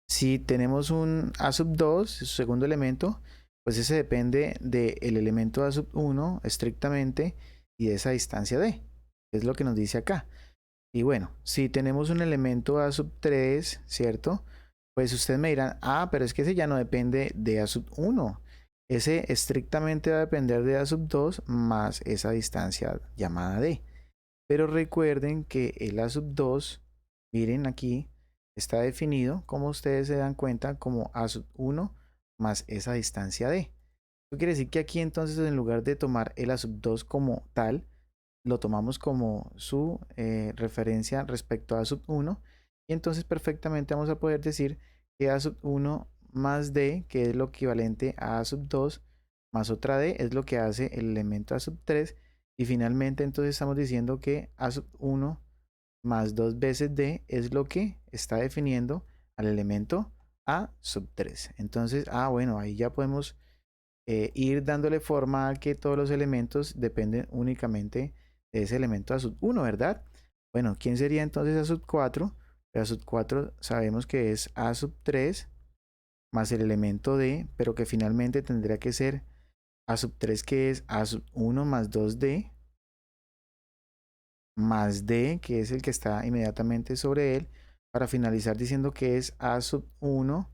Si tenemos un a sub 2, su segundo elemento, pues ese depende del elemento a sub 1 estrictamente y de esa distancia d, es lo que nos dice acá. Y bueno, si tenemos un elemento a sub 3, ¿cierto? Pues ustedes me dirán, pero es que ese ya no depende de a sub 1. Ese estrictamente va a depender de a sub 2 más esa distancia llamada d. Pero recuerden que el a sub 2, miren aquí, está definido, como ustedes se dan cuenta, como a sub 1 más esa distancia d. Eso quiere decir que aquí entonces en lugar de tomar el a sub 2 como tal, lo tomamos como su referencia respecto a sub 1, y entonces perfectamente vamos a poder decir que a sub 1 más d, que es lo equivalente a sub 2 más otra d, es lo que hace el elemento a sub 3, y finalmente entonces estamos diciendo que a sub 1 más 2 veces d es lo que está definiendo al elemento a sub 3. Entonces, bueno, ahí ya podemos ir dándole forma a que todos los elementos dependen únicamente de ese elemento a sub 1, ¿verdad? Bueno, ¿quién sería entonces a sub 4? A sub 4 sabemos que es a sub 3 más el elemento d, pero que finalmente tendría que ser a sub 3, que es a sub 1 más 2d más d, que es el que está inmediatamente sobre él, para finalizar diciendo que es a sub 1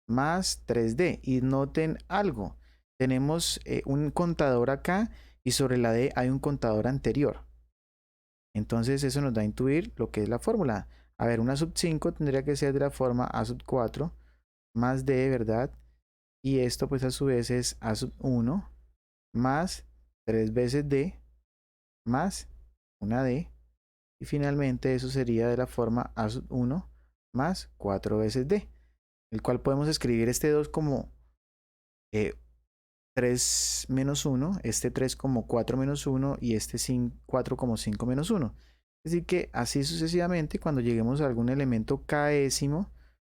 más 3d. Y noten algo, tenemos un contador acá y sobre la d hay un contador anterior. Entonces eso nos da a intuir lo que es la fórmula. A ver, una sub 5 tendría que ser de la forma a sub 4 más d, ¿verdad? Y esto pues a su vez es a sub 1 más 3 veces d más una d. Y finalmente eso sería de la forma a sub 1 más 4 veces d. El cual podemos escribir este 2 como 3 menos 1, este 3 como 4 menos 1 y este 4 como 5 menos 1. Es decir que así sucesivamente cuando lleguemos a algún elemento késimo,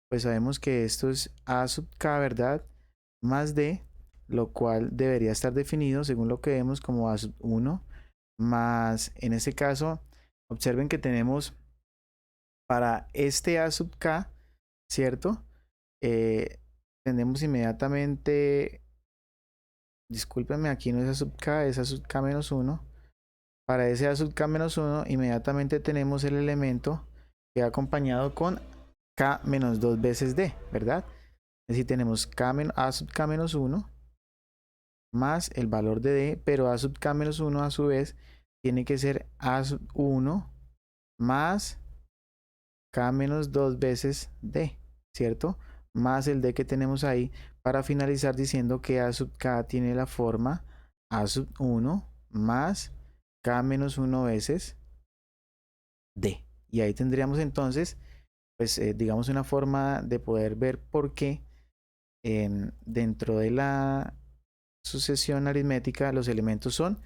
pues sabemos que esto es a sub k, ¿verdad? Más d, lo cual debería estar definido según lo que vemos como a sub 1, más en este caso, observen que tenemos para este a sub k, ¿cierto? Tenemos inmediatamente, discúlpenme, aquí no es a sub k, es a sub k menos 1. Para ese a sub k menos 1, inmediatamente tenemos el elemento que va acompañado con k menos 2 veces d, ¿verdad? Es decir, tenemos a sub k menos 1 más el valor de d, pero a sub k menos 1 a su vez tiene que ser a sub 1 más k menos 2 veces d, ¿cierto? Más el d que tenemos ahí, para finalizar diciendo que a sub k tiene la forma a sub 1 más k menos 1 veces d. Y ahí tendríamos entonces, pues digamos una forma de poder ver por qué dentro de la sucesión aritmética los elementos son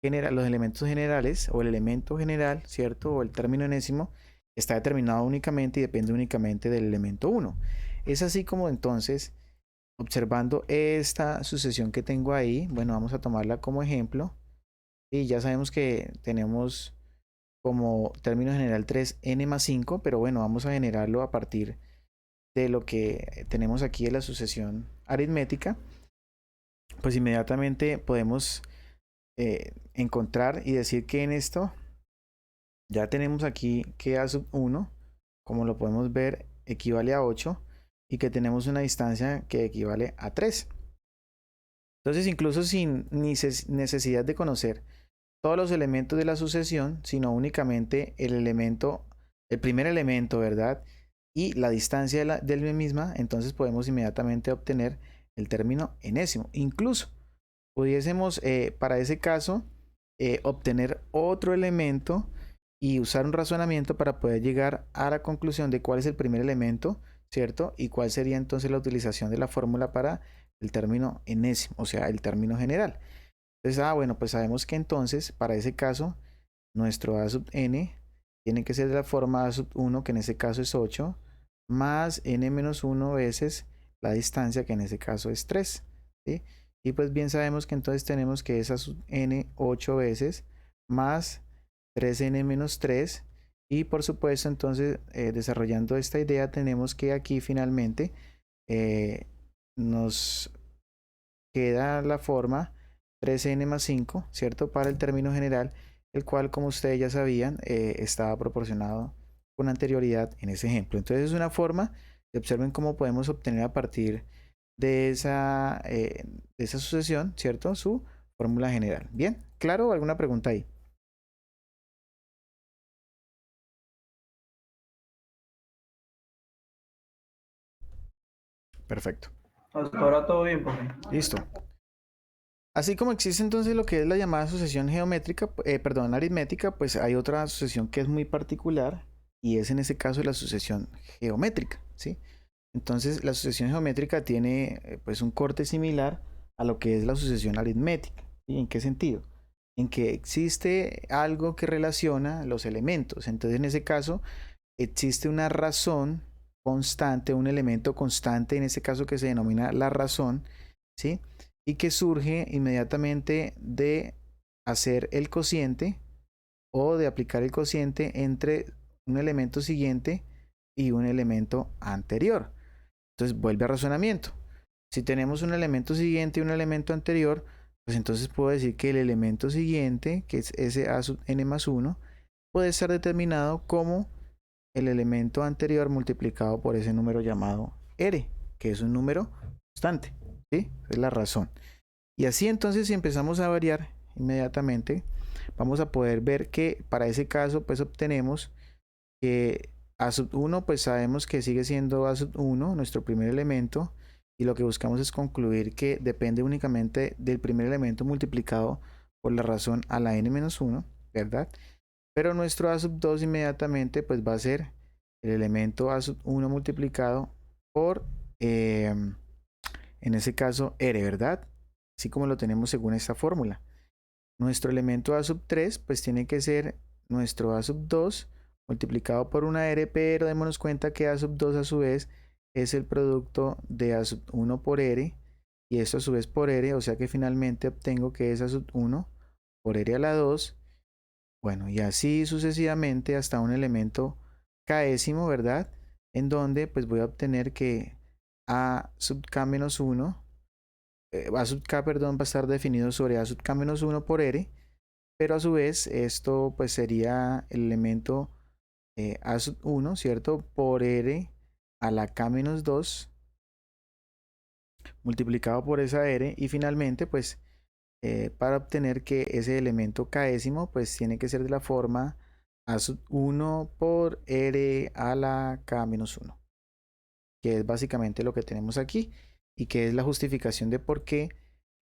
los elementos generales o el elemento general, ¿cierto? O el término enésimo está determinado únicamente y depende únicamente del elemento 1. Es así como entonces, observando esta sucesión que tengo ahí, bueno, vamos a tomarla como ejemplo y ya sabemos que tenemos como término general 3n más 5, pero bueno, vamos a generarlo a partir de lo que tenemos aquí de la sucesión aritmética. Pues inmediatamente podemos encontrar y decir que en esto ya tenemos aquí que a sub 1, como lo podemos ver, equivale a 8 y que tenemos una distancia que equivale a 3. Entonces, incluso sin necesidad de conocer todos los elementos de la sucesión, sino únicamente el primer elemento, ¿verdad? Y la distancia de la misma, entonces podemos inmediatamente obtener el término enésimo. Incluso pudiésemos, para ese caso, obtener otro elemento y usar un razonamiento para poder llegar a la conclusión de cuál es el primer elemento, ¿cierto? Y cuál sería entonces la utilización de la fórmula para el término enésimo, o sea, el término general. Entonces, bueno, pues sabemos que entonces, para ese caso, nuestro a sub n tiene que ser de la forma a sub 1, que en ese caso es 8, más n menos 1 veces la distancia, que en ese caso es 3, ¿sí? Y pues bien sabemos que entonces tenemos que es a sub n 8 veces más 3n menos 3. Y por supuesto, entonces, desarrollando esta idea, tenemos que aquí finalmente nos queda la forma 3n más 5, ¿cierto? Para el término general, el cual, como ustedes ya sabían, estaba proporcionado con anterioridad en ese ejemplo. Entonces es una forma de observen cómo podemos obtener a partir de esa sucesión, ¿cierto? Su fórmula general. Bien, ¿claro? ¿Alguna pregunta ahí? Perfecto. Hasta ahora todo bien, profe. Listo. Así como existe entonces lo que es la llamada sucesión geométrica, perdón, aritmética, pues hay otra sucesión que es muy particular y es en ese caso la sucesión geométrica, ¿sí? Entonces la sucesión geométrica tiene pues un corte similar a lo que es la sucesión aritmética. ¿Sí? ¿En qué sentido? En que existe algo que relaciona los elementos. Entonces en ese caso existe una razón constante, un elemento constante, en este caso que se denomina la razón, ¿sí? Y que surge inmediatamente de hacer el cociente o de aplicar el cociente entre un elemento siguiente y un elemento anterior. Entonces vuelve a razonamiento. Si tenemos un elemento siguiente y un elemento anterior, pues entonces puedo decir que el elemento siguiente, que es ese a sub n más 1, puede ser determinado como el elemento anterior multiplicado por ese número llamado r, que es un número constante, ¿sí? Es la razón. Y así entonces si empezamos a variar inmediatamente, vamos a poder ver que para ese caso pues obtenemos que A sub 1 pues sabemos que sigue siendo A sub 1, nuestro primer elemento, y lo que buscamos es concluir que depende únicamente del primer elemento multiplicado por la razón a la n-1, ¿verdad? Pero nuestro A sub 2 inmediatamente pues va a ser el elemento A sub 1 multiplicado por, en ese caso, R, ¿verdad? Así como lo tenemos según esta fórmula. Nuestro elemento A sub 3 pues tiene que ser nuestro A sub 2 multiplicado por una R, pero démonos cuenta que A sub 2 a su vez es el producto de A sub 1 por R, y esto a su vez por R, o sea que finalmente obtengo que es A sub 1 por R a la 2. Bueno, y así sucesivamente hasta un elemento késimo, ¿verdad? En donde pues voy a obtener que A sub k menos 1, A sub k, perdón, va a estar definido sobre A sub k menos 1 por R, pero a su vez esto pues sería el elemento A sub 1, ¿cierto? Por R a la k menos 2 multiplicado por esa R, y finalmente pues para obtener que ese elemento késimo pues tiene que ser de la forma A sub 1 por R a la k menos 1, que es básicamente lo que tenemos aquí y que es la justificación de por qué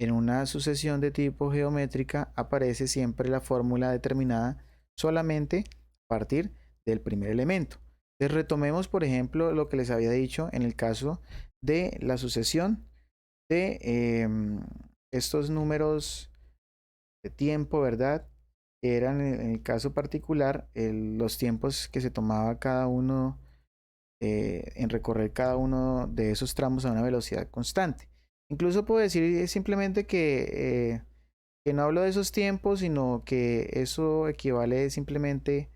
en una sucesión de tipo geométrica aparece siempre la fórmula determinada solamente a partir del primer elemento. Entonces retomemos, por ejemplo, lo que les había dicho en el caso de la sucesión de estos números de tiempo, ¿verdad? Eran en el caso particular los tiempos que se tomaba cada uno en recorrer cada uno de esos tramos a una velocidad constante. Incluso puedo decir simplemente que no hablo de esos tiempos, sino que eso equivale simplemente,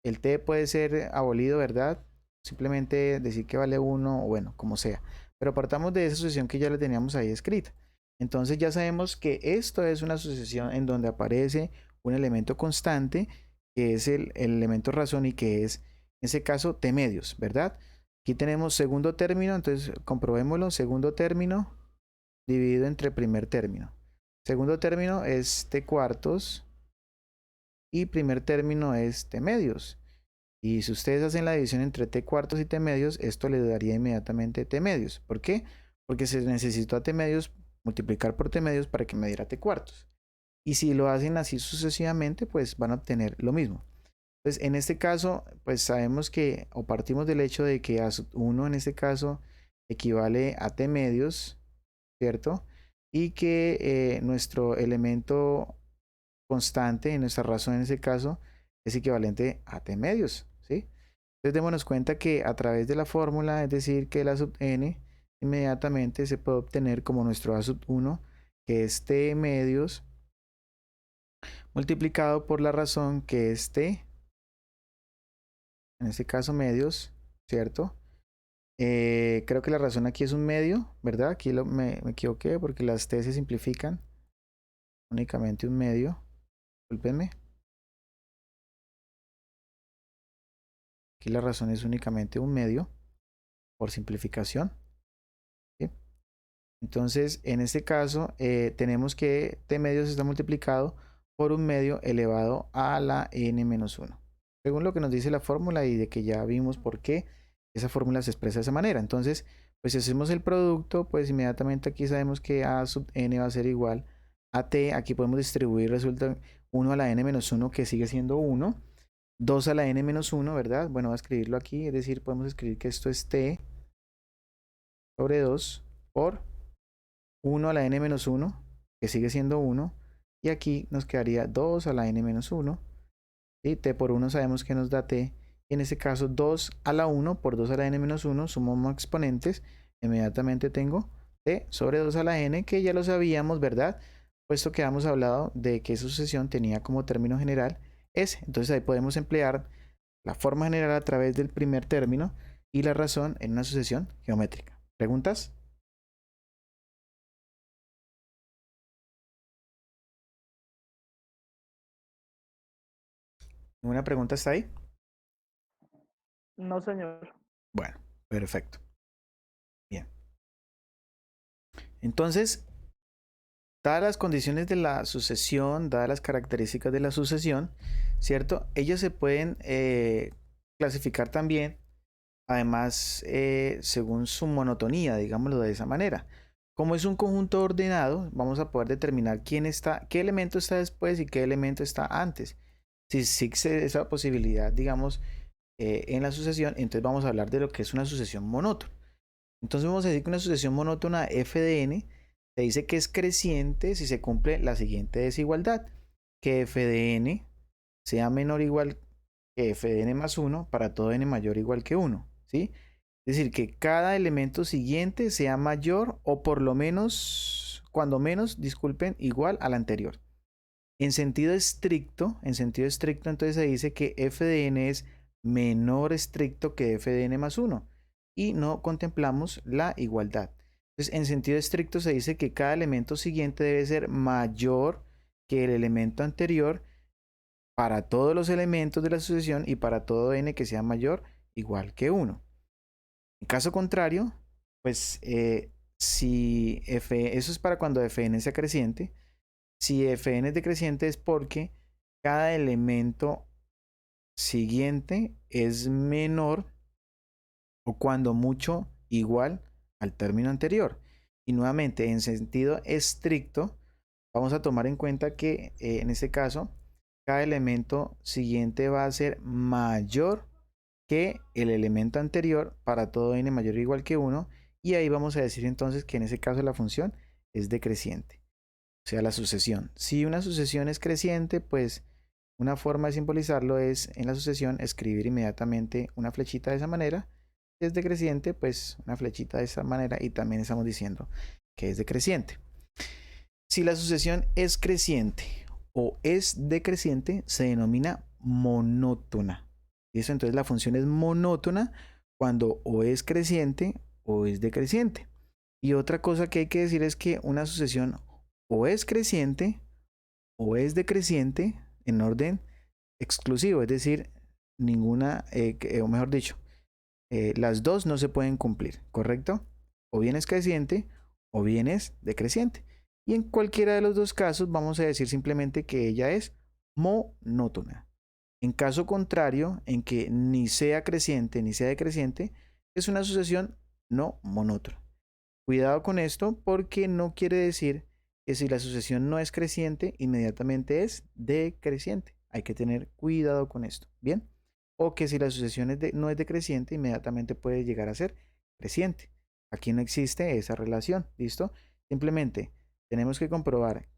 el t puede ser abolido, ¿verdad? Simplemente decir que vale 1, o bueno, como sea. Pero partamos de esa sucesión que ya la teníamos ahí escrita. Entonces ya sabemos que esto es una sucesión en donde aparece un elemento constante, que es el elemento razón, y que es, en ese caso, t medios, ¿verdad? Aquí tenemos segundo término, entonces comprobémoslo. Segundo término dividido entre primer término. Segundo término es t cuartos y primer término es t medios. Y si ustedes hacen la división entre t cuartos y t medios, esto le daría inmediatamente t medios. ¿Por qué? Porque se necesitó a t medios multiplicar por t medios para que me diera t cuartos. Y si lo hacen así sucesivamente, pues van a obtener lo mismo. Entonces, en este caso, pues sabemos que, o partimos del hecho de que A1 en este caso equivale a t medios, ¿cierto? Y que nuestro elemento constante en nuestra razón en ese caso es equivalente a t medios, ¿sí? Entonces démonos cuenta que a través de la fórmula, es decir, que la sub n inmediatamente se puede obtener como nuestro A sub 1, que es t medios, multiplicado por la razón que es t, en este caso medios, ¿cierto? Creo que la razón aquí es un medio, ¿verdad? Aquí me equivoqué porque las t se simplifican, únicamente un medio, discúlpenme. Aquí la razón es únicamente un medio, por simplificación, ¿sí? Entonces, en este caso, tenemos que t medios está multiplicado por un medio elevado a la n-1, según lo que nos dice la fórmula y de que ya vimos por qué esa fórmula se expresa de esa manera. Entonces, pues si hacemos el producto, pues inmediatamente aquí sabemos que a sub n va a ser igual a t. Aquí podemos distribuir, resulta 1 a la n-1, que sigue siendo 1, 2 a la n-1, ¿verdad? Bueno, voy a escribirlo aquí, es decir, podemos escribir que esto es t sobre 2 por 1 a la n-1, que sigue siendo 1, y aquí nos quedaría 2 a la n-1, y t por 1 sabemos que nos da t, y en este caso 2 a la 1 por 2 a la n-1, sumamos exponentes, inmediatamente tengo t sobre 2 a la n, que ya lo sabíamos, ¿verdad? Puesto que hemos hablado de que esa sucesión tenía como término general s. Entonces ahí podemos emplear la forma general a través del primer término y la razón en una sucesión geométrica. ¿Preguntas? ¿Ninguna pregunta está ahí? No, señor. Bueno, perfecto. Bien. Entonces, dadas las condiciones de la sucesión, dadas las características de la sucesión, ¿cierto? Ellas se pueden clasificar también, además, según su monotonía, digámoslo de esa manera. Como es un conjunto ordenado, vamos a poder determinar qué elemento está después y qué elemento está antes. Si existe esa posibilidad, digamos, en la sucesión, entonces vamos a hablar de lo que es una sucesión monótona. Entonces vamos a decir que una sucesión monótona f de n se dice que es creciente si se cumple la siguiente desigualdad, que f de n sea menor o igual que f de n más 1 para todo n mayor o igual que 1, ¿sí? Es decir, que cada elemento siguiente sea mayor o por lo menos, cuando menos, disculpen, igual al anterior. En sentido estricto, entonces se dice que f de n es menor estricto que f de n más 1 y no contemplamos la igualdad. Entonces, en sentido estricto se dice que cada elemento siguiente debe ser mayor que el elemento anterior para todos los elementos de la sucesión y para todo n que sea mayor igual que 1. En caso contrario, pues si f, eso es para cuando fn sea creciente. Si fn es decreciente es porque cada elemento siguiente es menor o cuando mucho igual al término anterior. Y nuevamente, en sentido estricto, vamos a tomar en cuenta que en este caso, cada elemento siguiente va a ser mayor que el elemento anterior para todo n mayor o igual que 1. Y ahí vamos a decir entonces que en ese caso la función es decreciente. O sea, la sucesión. Si una sucesión es creciente, pues una forma de simbolizarlo es en la sucesión escribir inmediatamente una flechita de esa manera. Si es decreciente, pues una flechita de esa manera y también estamos diciendo que es decreciente. Si la sucesión es creciente o es decreciente, se denomina monótona. Y eso entonces la función es monótona cuando o es creciente o es decreciente. Y otra cosa que hay que decir es que una sucesión o es creciente o es decreciente en orden exclusivo, es decir, ninguna, o mejor dicho, las dos no se pueden cumplir, ¿correcto? O bien es creciente o bien es decreciente. Y en cualquiera de los dos casos vamos a decir simplemente que ella es monótona. En caso contrario, en que ni sea creciente ni sea decreciente, es una sucesión no monótona. Cuidado con esto porque no quiere decir que si la sucesión no es creciente, inmediatamente es decreciente. Hay que tener cuidado con esto, ¿bien? O que si la sucesión no es decreciente, inmediatamente puede llegar a ser creciente. Aquí no existe esa relación, ¿listo? Simplemente tenemos que comprobar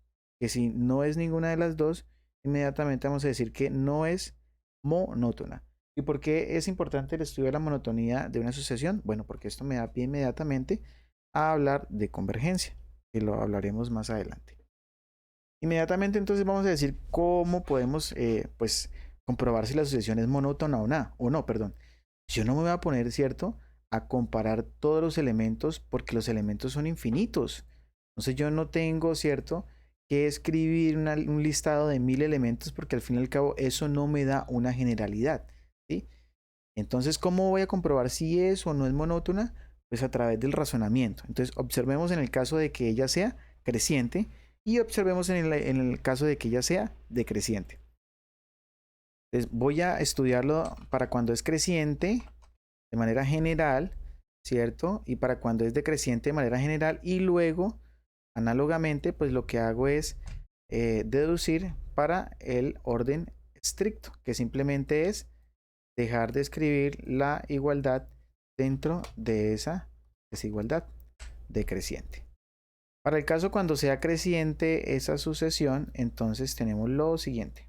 que si no es ninguna de las dos, inmediatamente vamos a decir que no es monótona. ¿Y por qué es importante el estudio de la monotonía de una sucesión? Bueno, porque esto me da pie inmediatamente a hablar de convergencia, que lo hablaremos más adelante. Inmediatamente entonces vamos a decir cómo podemos pues comprobar si la sucesión es monótona o no, perdón. Yo no me voy a poner, ¿cierto?, a comparar todos los elementos porque los elementos son infinitos. Entonces yo no tengo, ¿cierto?, que escribir un listado de 1000 elementos porque al fin y al cabo eso no me da una generalidad, ¿sí? Entonces, ¿cómo voy a comprobar si es o no es monótona? Pues a través del razonamiento. Entonces, observemos en el caso de que ella sea creciente y observemos en el caso de que ella sea decreciente. Entonces, voy a estudiarlo para cuando es creciente de manera general, ¿cierto? Y para cuando es decreciente de manera general y luego, análogamente, pues lo que hago es deducir para el orden estricto, que simplemente es dejar de escribir la igualdad dentro de esa desigualdad decreciente. Para el caso cuando sea creciente esa sucesión, entonces tenemos lo siguiente.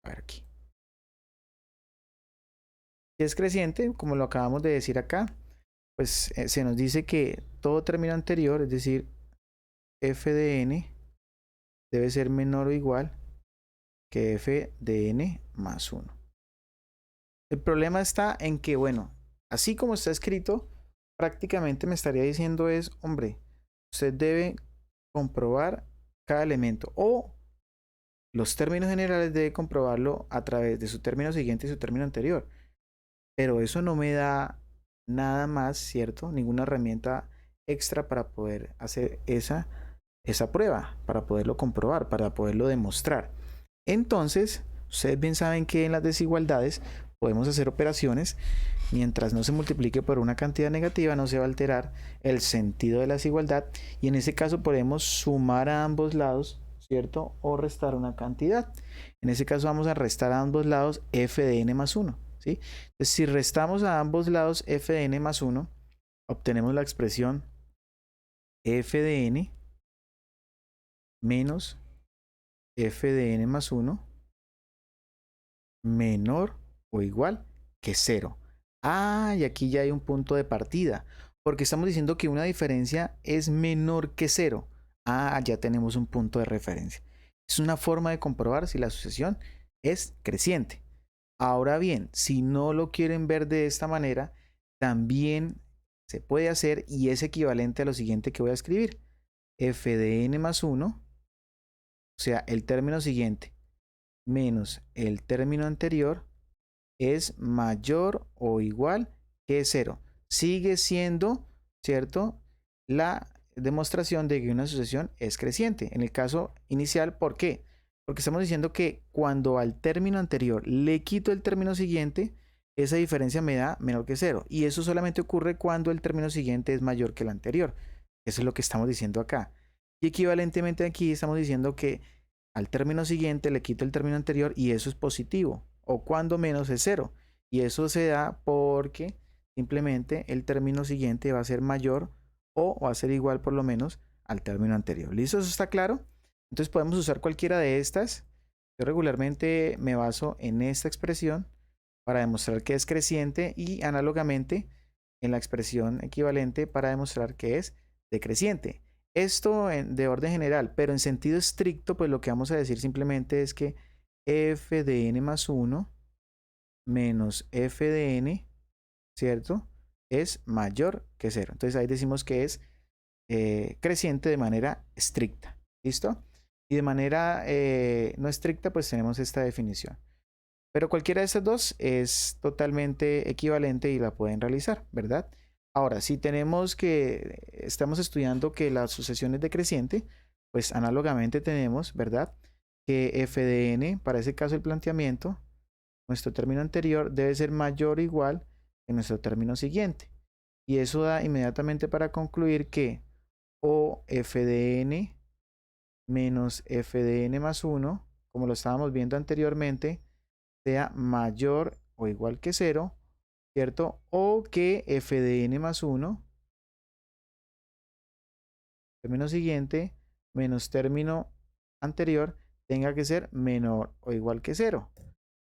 A ver aquí. Si es creciente, como lo acabamos de decir acá, pues se nos dice que todo término anterior, es decir, f de n, debe ser menor o igual que f de n más 1. El problema está en que, bueno, así como está escrito, prácticamente me estaría diciendo es, hombre, usted debe comprobar cada elemento o los términos generales debe comprobarlo a través de su término siguiente y su término anterior. Pero eso no me da nada más, ¿cierto? Ninguna herramienta extra para poder hacer esa esa prueba, para poderlo comprobar, para poderlo demostrar. Entonces, ustedes bien saben que en las desigualdades podemos hacer operaciones. Mientras no se multiplique por una cantidad negativa, no se va a alterar el sentido de la desigualdad. Y en ese caso podemos sumar a ambos lados, ¿cierto? O restar una cantidad. En ese caso vamos a restar a ambos lados f de n más 1, ¿sí? Entonces, si restamos a ambos lados f de n más 1, obtenemos la expresión f de n menos f de n más 1 menor o igual que 0. Ah, y aquí ya hay un punto de partida, porque estamos diciendo que una diferencia es menor que 0. Ah, ya tenemos un punto de referencia. Es una forma de comprobar si la sucesión es creciente. Ahora bien, si no lo quieren ver de esta manera, también se puede hacer y es equivalente a lo siguiente que voy a escribir. F de n más 1, o sea, el término siguiente menos el término anterior, es mayor o igual que 0. Sigue siendo, ¿cierto?, la demostración de que una sucesión es creciente. En el caso inicial, ¿por qué? Porque estamos diciendo que cuando al término anterior le quito el término siguiente, esa diferencia me da menor que 0. Y eso solamente ocurre cuando el término siguiente es mayor que el anterior. Eso es lo que estamos diciendo acá. Y equivalentemente aquí estamos diciendo que al término siguiente le quito el término anterior y eso es positivo. O cuando menos es 0. Y eso se da porque simplemente el término siguiente va a ser mayor o va a ser igual por lo menos al término anterior. ¿Listo? ¿Eso está claro? Entonces podemos usar cualquiera de estas. Yo regularmente me baso en esta expresión para demostrar que es creciente y análogamente en la expresión equivalente para demostrar que es decreciente. Esto de orden general, pero en sentido estricto, pues lo que vamos a decir simplemente es que f de n más 1 menos f de n, ¿cierto?, es mayor que 0. Entonces ahí decimos que es creciente de manera estricta. ¿Listo? Y de manera no estricta, pues tenemos esta definición. Pero cualquiera de estas dos es totalmente equivalente y la pueden realizar, ¿verdad? Ahora, si tenemos que, estamos estudiando que la sucesión es decreciente, pues análogamente tenemos, ¿verdad?, que f de n, para ese caso el planteamiento, nuestro término anterior debe ser mayor o igual que nuestro término siguiente. Y eso da inmediatamente para concluir que o f de n menos f de n más 1, como lo estábamos viendo anteriormente, sea mayor o igual que 0, ¿cierto? O que f de n más 1, término siguiente, menos término anterior, tenga que ser menor o igual que 0.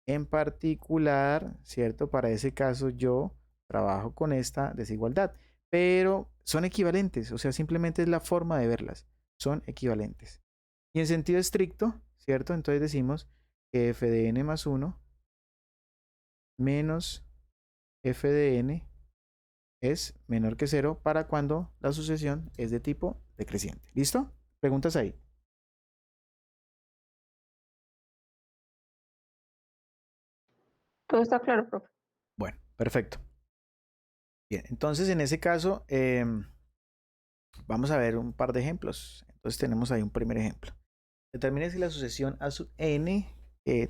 En particular, ¿cierto? Para ese caso yo trabajo con esta desigualdad, pero son equivalentes, o sea, simplemente es la forma de verlas, son equivalentes. Y en sentido estricto, ¿cierto? Entonces decimos que f de n más 1 menos f de n es menor que 0 para cuando la sucesión es de tipo decreciente. ¿Listo? ¿Preguntas ahí? Todo está claro, profe. Bueno, perfecto. Bien, entonces en ese caso vamos a ver un par de ejemplos. Entonces tenemos ahí un primer ejemplo. Determine si la sucesión a sub n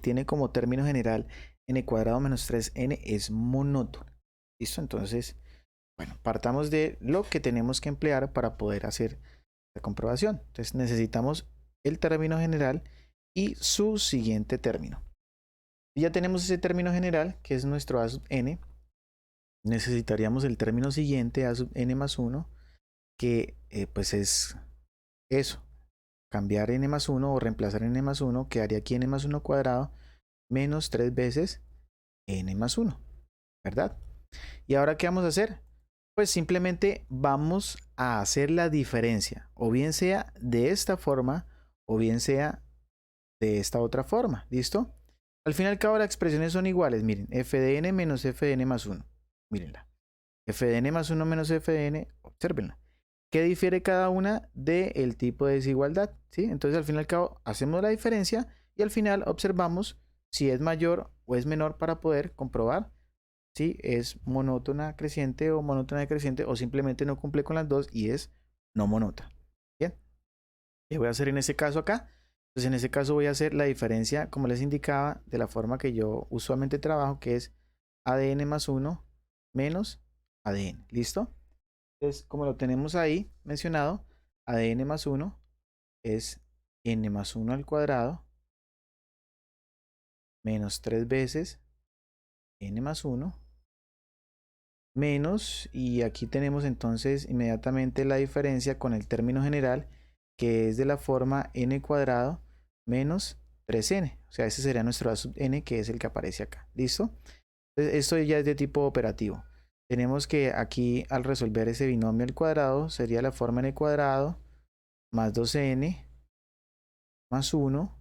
tiene como término general n cuadrado menos 3n es monótona. ¿Listo? Entonces, bueno, partamos de lo que tenemos que emplear para poder hacer la comprobación. Entonces necesitamos el término general y su siguiente término. Y ya tenemos ese término general, que es nuestro a sub n. Necesitaríamos el término siguiente, a sub n más 1, que pues es eso. Cambiar n más 1 o reemplazar n más 1, quedaría aquí n más 1 cuadrado menos 3 veces n más 1, ¿verdad? ¿Y ahora qué vamos a hacer? Pues simplemente vamos a hacer la diferencia, o bien sea de esta forma, o bien sea de esta otra forma, ¿listo? Al fin y al cabo las expresiones son iguales, miren, f de n menos f de n más 1, mírenla. F de n más 1 menos f de n, obsérvenla. ¿Qué difiere cada una del tipo de desigualdad? ¿Sí? Entonces al fin y al cabo hacemos la diferencia y al final observamos si es mayor o es menor para poder comprobar si es monótona creciente o monótona decreciente o simplemente no cumple con las dos y es no monótona. Bien. ¿Qué voy a hacer en ese caso acá? Entonces en ese caso voy a hacer la diferencia, como les indicaba, de la forma que yo usualmente trabajo, que es ADN más 1 menos ADN. ¿Listo? Entonces, como lo tenemos ahí mencionado, ADN más 1 es n más 1 al cuadrado menos 3 veces n más 1 menos, y aquí tenemos entonces inmediatamente la diferencia con el término general, que es de la forma n cuadrado menos 3n. O sea, ese sería nuestro a sub n, que es el que aparece acá. ¿Listo? Entonces, esto ya es de tipo operativo. Tenemos que aquí, al resolver ese binomio al cuadrado, sería la forma n cuadrado más 2n más 1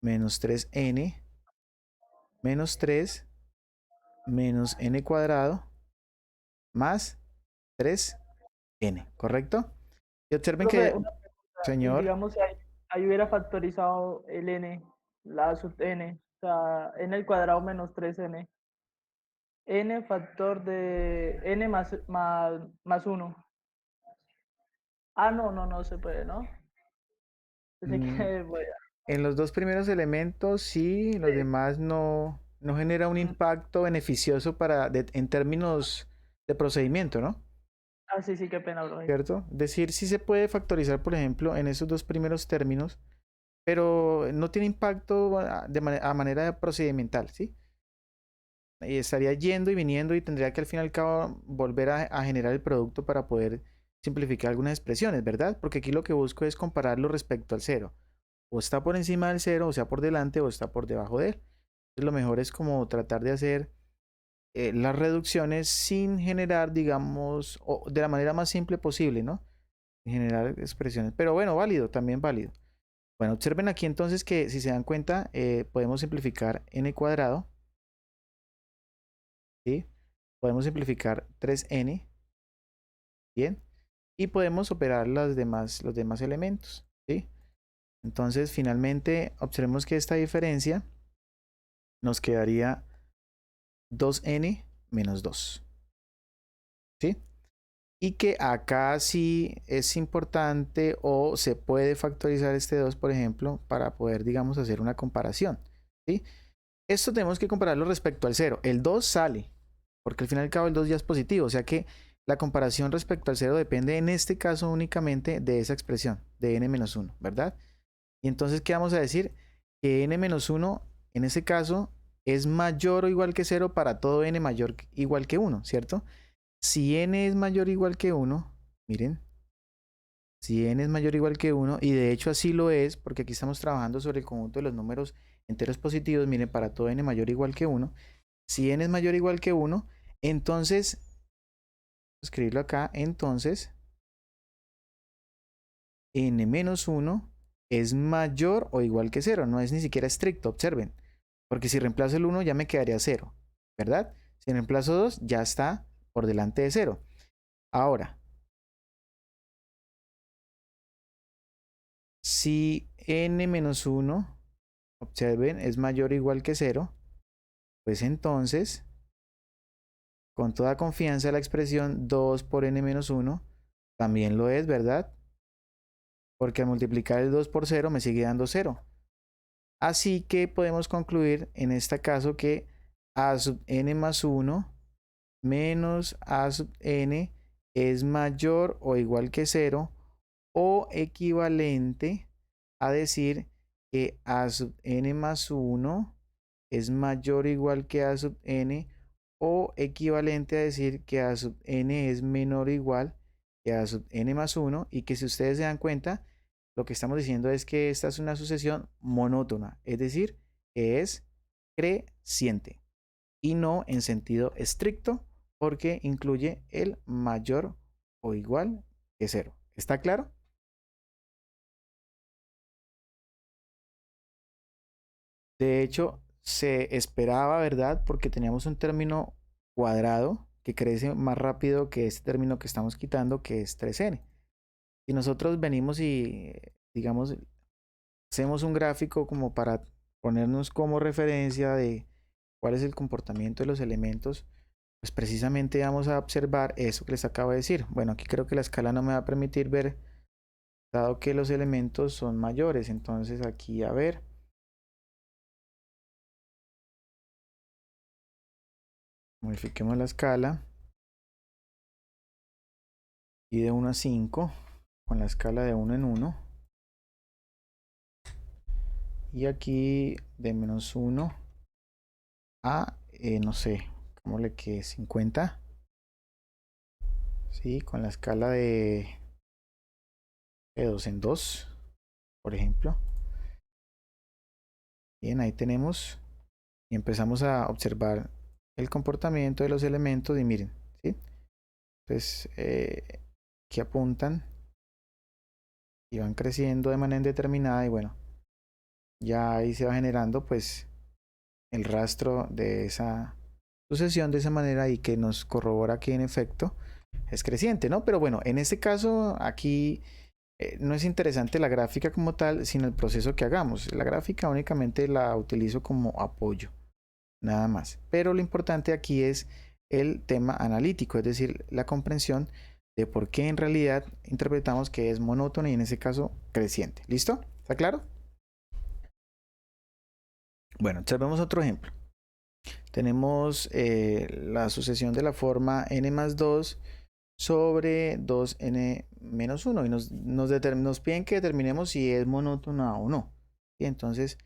menos 3n menos 3 menos n cuadrado más 3n, ¿correcto? Y observen Profe, que, una pregunta. Y señor, digamos, si ahí hubiera factorizado el n, la sub n, o sea, n al cuadrado menos 3n. N factor de n más 1. Ah, no se puede, ¿no? Pensé mm, que, bueno, en los dos primeros elementos sí, los demás no genera un mm, impacto beneficioso en términos de procedimiento, ¿no? ah, sí, qué pena, bro. ¿Cierto? Es decir, sí se puede factorizar, por ejemplo, en esos dos primeros términos, pero no tiene impacto a manera procedimental, ¿sí? Y estaría yendo y viniendo y tendría que al fin y al cabo volver a generar el producto para poder simplificar algunas expresiones, ¿verdad? Porque aquí lo que busco es compararlo respecto al cero. O está por encima del cero, o sea, por delante, o está por debajo de él. Entonces, lo mejor es como tratar de hacer las reducciones sin generar, digamos, o de la manera más simple posible, ¿no? Generar expresiones. Pero bueno, válido, también válido. Bueno, observen aquí entonces que si se dan cuenta, podemos simplificar n cuadrado, ¿sí? Podemos simplificar 3n, ¿bien? Y podemos operar los demás elementos, ¿sí? Entonces, finalmente, observemos que esta diferencia nos quedaría 2n menos 2, ¿sí? Y que acá sí es importante o se puede factorizar este 2, por ejemplo, para poder, digamos, hacer una comparación, ¿sí? Esto tenemos que compararlo respecto al 0. El 2 sale, porque al fin y al cabo el 2 ya es positivo, o sea que la comparación respecto al 0 depende en este caso únicamente de esa expresión, de n-1, ¿verdad? Y entonces, ¿qué vamos a decir? Que n-1 en ese caso es mayor o igual que 0 para todo n mayor o igual que 1, ¿cierto? Si n es mayor o igual que 1, miren, si n es mayor o igual que 1, y de hecho así lo es, porque aquí estamos trabajando sobre el conjunto de los números enteros positivos, miren, para todo n mayor o igual que 1, si n es mayor o igual que 1, entonces, escribirlo acá, entonces n menos 1 es mayor o igual que 0, no es ni siquiera estricto, observen, porque si reemplazo el 1 ya me quedaría 0, ¿verdad? Si reemplazo 2 ya está por delante de 0. Ahora, si n menos 1, observen, es mayor o igual que 0, pues entonces, con toda confianza la expresión 2 por n menos 1 también lo es, ¿verdad? Porque al multiplicar el 2 por 0 me sigue dando 0. Así que podemos concluir en este caso que a sub n más 1 menos a sub n es mayor o igual que 0 o equivalente a decir que a sub n más 1 es mayor o igual que a sub n o equivalente a decir que a sub n es menor o igual que a sub n más 1 y que si ustedes se dan cuenta, lo que estamos diciendo es que esta es una sucesión monótona, es decir, que es creciente y no en sentido estricto porque incluye el mayor o igual que 0. ¿Está claro? De hecho, se esperaba, ¿verdad? Porque teníamos un término cuadrado que crece más rápido que este término que estamos quitando, que es 3n. Si nosotros venimos y, digamos, hacemos un gráfico como para ponernos como referencia de cuál es el comportamiento de los elementos, pues precisamente vamos a observar eso que les acabo de decir. Bueno, aquí creo que la escala no me va a permitir ver dado que los elementos son mayores. Entonces aquí, a ver, modifiquemos la escala y de 1 a 5 con la escala de 1 en 1, y aquí de menos 1 a no sé, ¿cómo le quede? 50, ¿sí? Con la escala de 2 en 2, por ejemplo. Bien, ahí tenemos y empezamos a observar el comportamiento de los elementos y miren, ¿sí? Entonces, que apuntan y van creciendo de manera indeterminada, y bueno, ya ahí se va generando pues el rastro de esa sucesión de esa manera, y que nos corrobora que en efecto es creciente, ¿no? Pero bueno, en este caso aquí no es interesante la gráfica como tal, sino el proceso que hagamos. La gráfica únicamente la utilizo como apoyo, nada más. Pero lo importante aquí es el tema analítico, es decir, la comprensión de por qué en realidad interpretamos que es monótono y en ese caso creciente. ¿Listo? ¿Está claro? Bueno, observemos otro ejemplo. Tenemos la sucesión de la forma n más 2 sobre 2n menos 1 y nos piden que determinemos si es monótona o no. Y entonces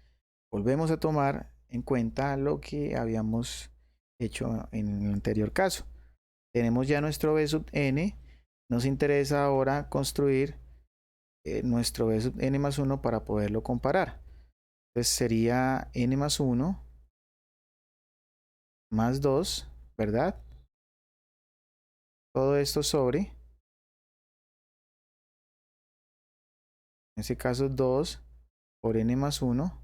volvemos a tomar en cuenta lo que habíamos hecho en el anterior caso. Tenemos ya nuestro b sub n, nos interesa ahora construir nuestro b sub n más 1 para poderlo comparar. Entonces sería n más 1 más 2, ¿verdad? Todo esto sobre, en este caso 2 por n más 1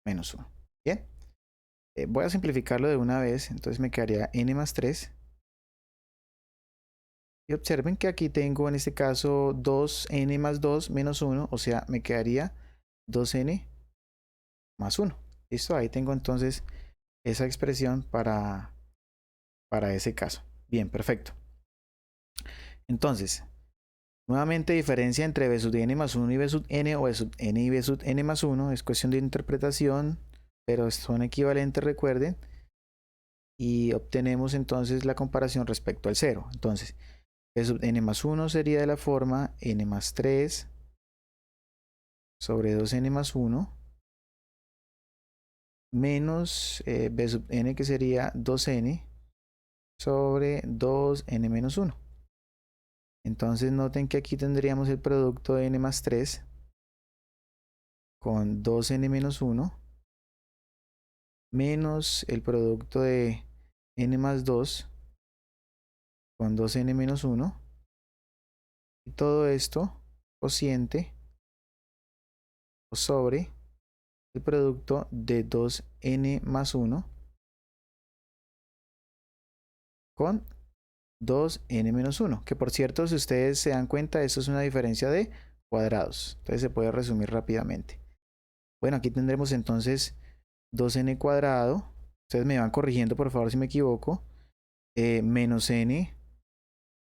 menos 1. Bien, voy a simplificarlo de una vez, entonces me quedaría n más 3. Y observen que aquí tengo en este caso 2n más 2 menos 1, o sea, me quedaría 2n más 1. ¿Listo? Ahí tengo entonces esa expresión para ese caso. Bien, perfecto. Entonces, nuevamente diferencia entre b sub n más 1 y b sub n, o b sub n y b sub n más 1, es cuestión de interpretación, pero son equivalentes, recuerden, y obtenemos entonces la comparación respecto al 0. Entonces, b sub n más 1 sería de la forma n más 3 sobre 2n más 1 menos b sub n, que sería 2n sobre 2n menos 1. Entonces noten que aquí tendríamos el producto de n más 3 con 2n menos 1 menos el producto de n más 2 con 2n menos 1, y todo esto cociente o sobre el producto de 2n más 1 con 2n menos 1, que por cierto, si ustedes se dan cuenta, esto es una diferencia de cuadrados, entonces se puede resumir rápidamente. Bueno, aquí tendremos entonces 2n cuadrado, ustedes me van corrigiendo por favor si me equivoco, menos n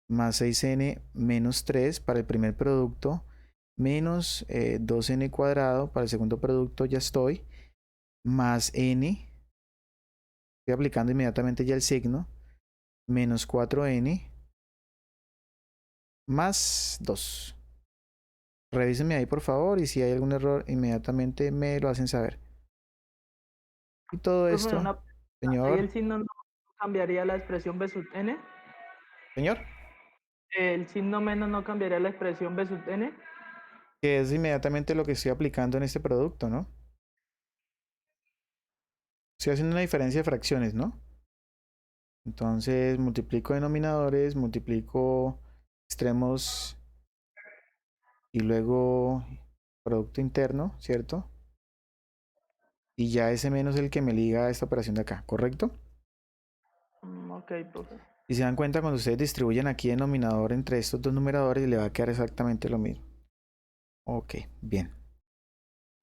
más 6n menos 3 para el primer producto, menos 2n cuadrado para el segundo producto, ya estoy, más n, estoy aplicando inmediatamente ya el signo, menos 4n más 2. Revísenme ahí por favor, y si hay algún error inmediatamente me lo hacen saber. Y todo Profe, esto, ahí el señor, signo no cambiaría la expresión b sub n. señor, El signo menos no cambiaría la expresión b sub n. que es inmediatamente lo que estoy aplicando en este producto, ¿no? Estoy haciendo una diferencia de fracciones, ¿no? Entonces multiplico denominadores, multiplico extremos y luego producto interno, ¿cierto? Y ya ese menos es el que me liga a esta operación de acá, ¿correcto? Ok, profe. Y se dan cuenta, cuando ustedes distribuyen aquí denominador entre estos dos numeradores, le va a quedar exactamente lo mismo. Ok, bien.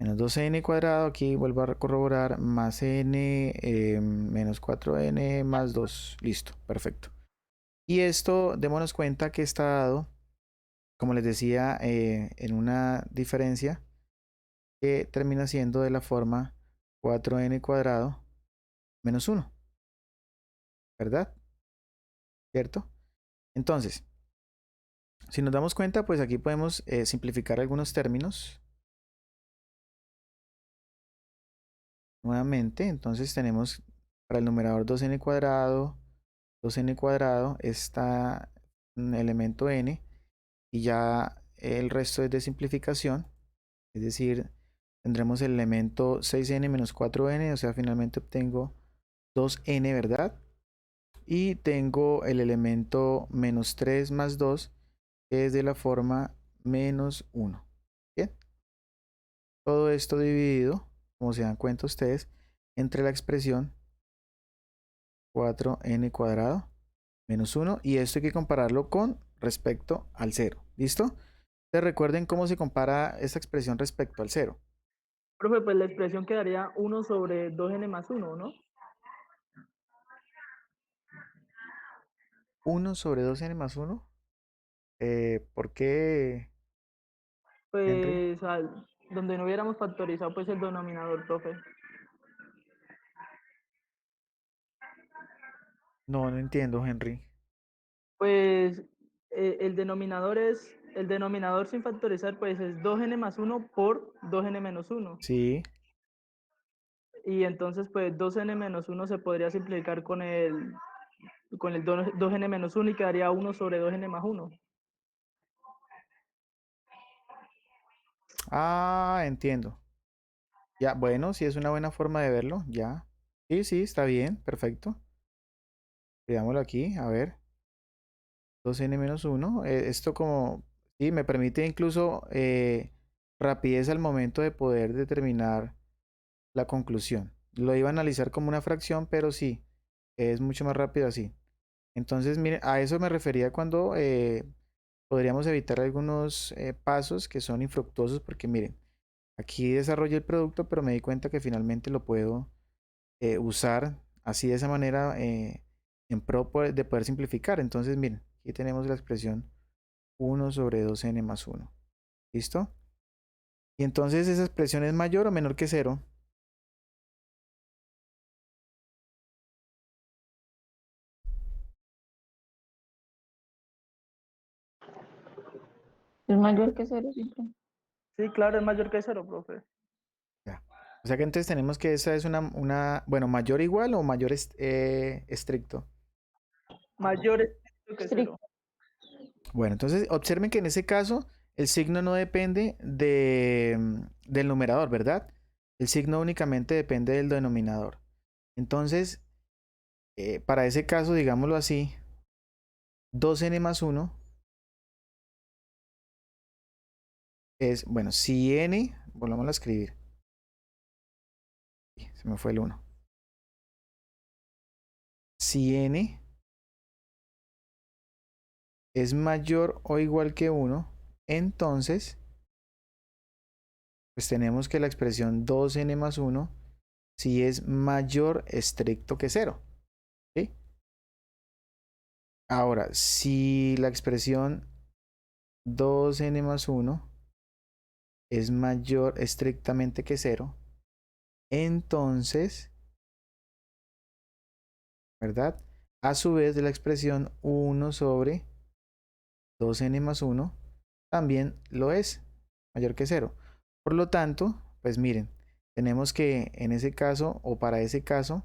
Menos 2n cuadrado, aquí vuelvo a corroborar, más n menos 4n más 2. Listo, perfecto. Y esto, démonos cuenta que está dado como les decía, en una diferencia que termina siendo de la forma 4n cuadrado menos 1, ¿verdad? ¿Cierto? Entonces, si nos damos cuenta, pues aquí podemos simplificar algunos términos. Nuevamente, entonces tenemos para el numerador 2n cuadrado está un elemento n y ya el resto es de simplificación, es decir, tendremos el elemento 6n menos 4n, o sea, finalmente obtengo 2n, ¿verdad? Y tengo el elemento menos 3 más 2, que es de la forma menos 1. Bien, todo esto dividido, como se dan cuenta ustedes, entre la expresión 4n cuadrado menos 1, y esto hay que compararlo con respecto al 0. ¿Listo? Entonces recuerden cómo se compara esta expresión respecto al 0. Profe, pues la expresión quedaría 1 sobre 2n más 1, ¿no? 1 sobre 2n más 1. ¿Por qué, Henry? Pues donde no hubiéramos factorizado pues el denominador, profe. No, no entiendo, Henry. Pues el denominador sin factorizar pues es 2n más 1 por 2n menos 1. Sí. Y entonces pues 2n menos 1 se podría simplificar con el 2n menos 1 y quedaría 1 sobre 2n más 1. Ah, entiendo. Ya, bueno, sí es una buena forma de verlo, ya. Sí, sí, está bien, perfecto. Veámoslo aquí, a ver. 2n menos 1. Esto como, sí, me permite incluso rapidez al momento de poder determinar la conclusión. Lo iba a analizar como una fracción, pero sí, es mucho más rápido así. Entonces, miren, a eso me refería cuando podríamos evitar algunos pasos que son infructuosos, porque miren, aquí desarrollé el producto, pero me di cuenta que finalmente lo puedo usar así de esa manera en pro de poder simplificar. Entonces, miren, aquí tenemos la expresión 1 sobre 2n más 1. ¿Listo? Y entonces esa expresión es mayor o menor que 0. Es mayor que cero, sí, profe. Sí, claro, es mayor que 0, profe. Ya. O sea que entonces tenemos que esa es bueno, mayor igual o mayor estricto. Mayor estricto que Estricto. 0. Bueno, entonces observen que en ese caso el signo no depende del numerador, ¿verdad? El signo únicamente depende del denominador. Entonces, para ese caso, digámoslo así, 2n más 1 es, bueno, si n, volvamos a escribir, se me fue el 1. Si n es mayor o igual que 1, entonces, pues tenemos que la expresión 2n más 1 si es mayor estricto que 0. ¿Sí? Ahora, si la expresión 2n más 1 es mayor estrictamente que 0, entonces, ¿verdad? A su vez, la expresión 1 sobre 2n más 1 también lo es, mayor que 0. Por lo tanto, pues miren, tenemos que en ese caso o para ese caso,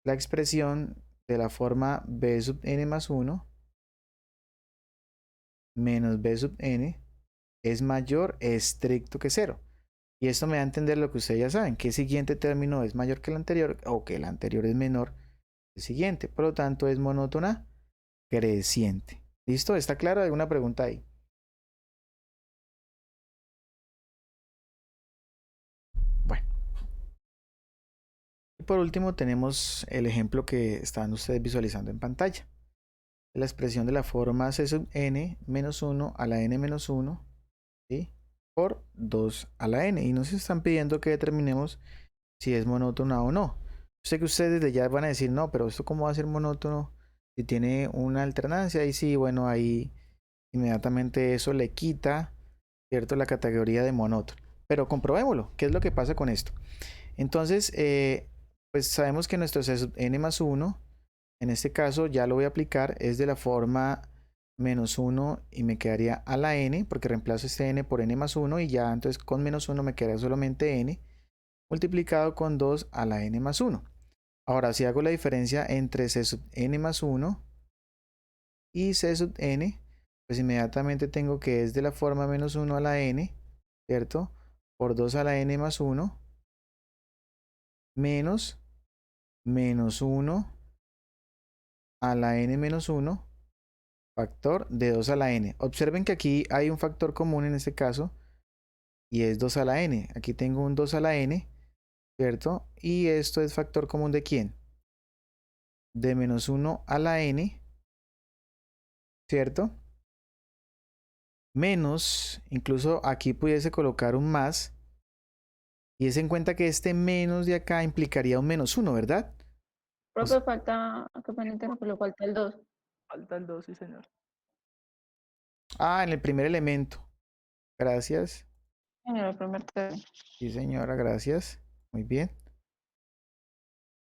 la expresión de la forma b sub n más 1 menos b sub n es mayor estricto que 0. Y esto me da a entender lo que ustedes ya saben, que el siguiente término es mayor que el anterior o que el anterior es menor que el siguiente. Por lo tanto, es monótona creciente. ¿Listo? ¿Está claro? ¿Alguna pregunta ahí? Bueno. Y por último tenemos el ejemplo que están ustedes visualizando en pantalla. La expresión de la forma c sub n menos 1 a la n menos 1, ¿sí? Por 2 a la n. Y nos están pidiendo que determinemos si es monótona o no. Yo sé que ustedes desde ya van a decir, no, pero esto cómo va a ser monótono si tiene una alternancia. Y sí, bueno, ahí inmediatamente eso le quita, ¿cierto?, la categoría de monótono. Pero comprobémoslo, ¿qué es lo que pasa con esto? Entonces, pues sabemos que nuestro C sub n más 1, en este caso ya lo voy a aplicar, es de la forma menos 1 y me quedaría a la n, porque reemplazo este n por n más 1 y ya entonces con menos 1 me quedaría solamente n, multiplicado con 2 a la n más 1. Ahora, si hago la diferencia entre C sub n más 1 y C sub n, pues inmediatamente tengo que es de la forma menos 1 a la n, ¿cierto? Por 2 a la n más 1, menos menos 1 a la n menos 1, factor de 2 a la n. Observen que aquí hay un factor común en este caso, y es 2 a la n. Aquí tengo un 2 a la n, ¿cierto? Y esto es factor común ¿de quién? De menos 1 a la n, ¿cierto? Menos, incluso aquí pudiese colocar un más, y es en cuenta que este menos de acá implicaría un menos 1, ¿verdad? Profe, falta, qué pena interrumpirlo, falta el 2. Falta el 2, sí, señor. Ah, en el primer elemento. Gracias. En el primer término. Sí, señora, gracias. Muy bien.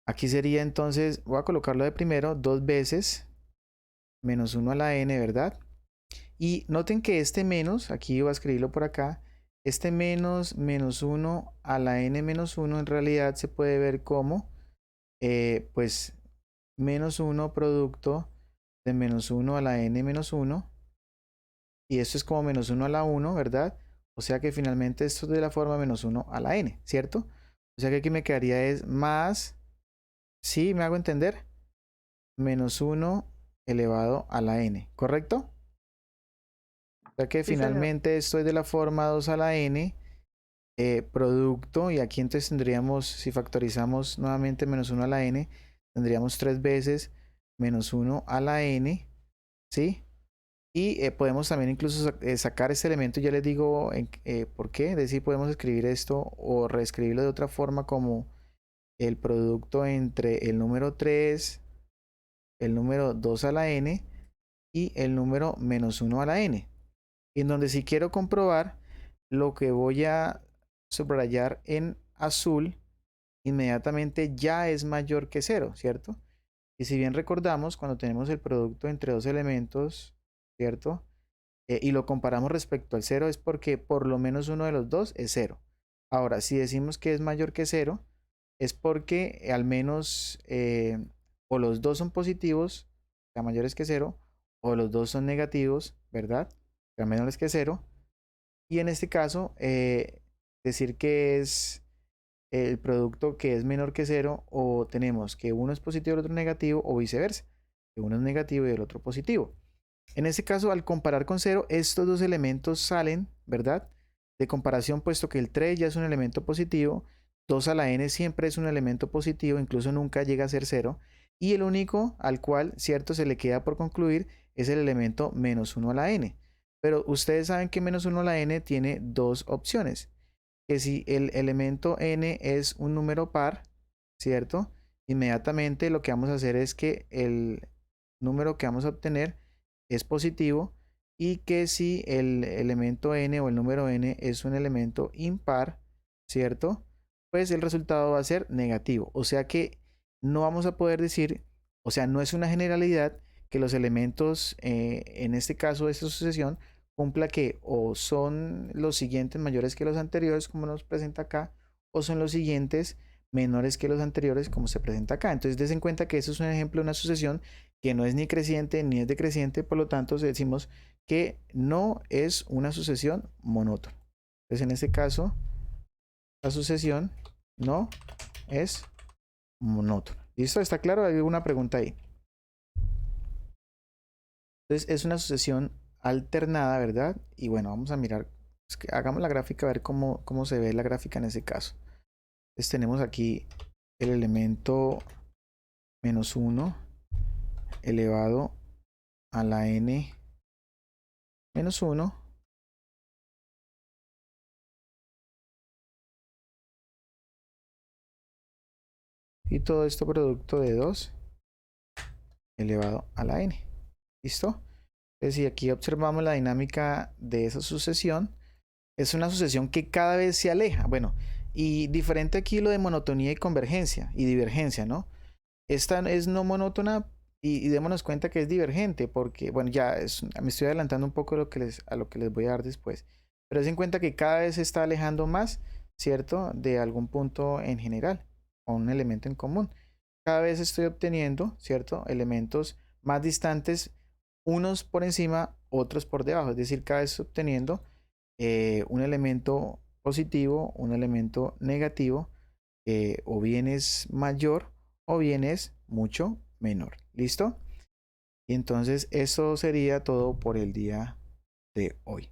Aquí sería entonces, voy a colocarlo de primero, 2 veces menos 1 a la n, ¿verdad? Y noten que este menos, aquí voy a escribirlo por acá, este menos menos 1 a la n menos 1 en realidad se puede ver como, pues, menos 1 producto de menos 1 a la n menos 1. Y esto es como menos 1 a la 1, ¿verdad? O sea que finalmente esto es de la forma menos 1 a la n, ¿cierto? O sea que aquí me quedaría es más, ¿sí? ¿Me hago entender? Menos 1 elevado a la n, ¿correcto? O sea que Sí, señor. finalmente esto es de la forma 2 a la n, producto, y aquí entonces tendríamos, si factorizamos nuevamente menos 1 a la n, tendríamos 3 veces menos 1 a la n, ¿sí? Y podemos también incluso sacar este elemento, ya les digo por qué, es decir, podemos escribir esto o reescribirlo de otra forma como el producto entre el número 3, el número 2 a la n y el número menos 1 a la n. Y en donde si quiero comprobar, lo que voy a subrayar en azul inmediatamente ya es mayor que 0, ¿cierto? Y si bien recordamos, cuando tenemos el producto entre dos elementos, ¿cierto? Y lo comparamos respecto al 0 es porque por lo menos uno de los dos es 0. Ahora, si decimos que es mayor que 0, es porque al menos o los dos son positivos, o sea, mayores que 0, o los dos son negativos, ¿verdad? O sea, menores que 0. Y en este caso, decir que es el producto que es menor que 0, o tenemos que uno es positivo y el otro negativo, o viceversa, que uno es negativo y el otro positivo. En este caso, al comparar con 0, estos dos elementos salen, ¿verdad? De comparación, puesto que el 3 ya es un elemento positivo, 2 a la n siempre es un elemento positivo, incluso nunca llega a ser 0, y el único al cual, cierto, se le queda por concluir es el elemento menos 1 a la n. Pero ustedes saben que menos 1 a la n tiene dos opciones, que si el elemento n es un número par, ¿cierto? Inmediatamente lo que vamos a hacer es que el número que vamos a obtener es positivo, y que si el elemento n o el número n es un elemento impar, ¿cierto? Pues el resultado va a ser negativo. O sea que no vamos a poder decir, o sea, no es una generalidad que los elementos, en este caso de esta sucesión, cumpla que o son los siguientes mayores que los anteriores, como nos presenta acá, o son los siguientes menores que los anteriores, como se presenta acá. Entonces, des en cuenta que eso es un ejemplo de una sucesión que no es ni creciente ni es decreciente, por lo tanto decimos que no es una sucesión monótona. Entonces, en este caso, la sucesión no es monótona. ¿Listo? ¿Está claro? ¿Hay alguna pregunta ahí? Entonces, es una sucesión alternada, ¿verdad? Y bueno, vamos a mirar, hagamos la gráfica a ver cómo se ve la gráfica en ese caso. Entonces, tenemos aquí el elemento menos 1 elevado a la n menos 1, y todo esto producto de 2 elevado a la n. ¿Listo? Entonces, si aquí observamos la dinámica de esa sucesión, es una sucesión que cada vez se aleja. Bueno, y diferente aquí lo de monotonía y convergencia y divergencia, ¿no? Esta es no monótona y démonos cuenta que es divergente porque, bueno, me estoy adelantando un poco a lo que les voy a dar después. Pero den en cuenta que cada vez se está alejando más, ¿cierto? De algún punto en general o un elemento en común. Cada vez estoy obteniendo, ¿cierto? Elementos más distantes, unos por encima, otros por debajo. Es decir, cada vez estoy obteniendo un elemento positivo, un elemento negativo, o bien es mayor o bien es mucho menor. ¿Listo? Y entonces eso sería todo por el día de hoy.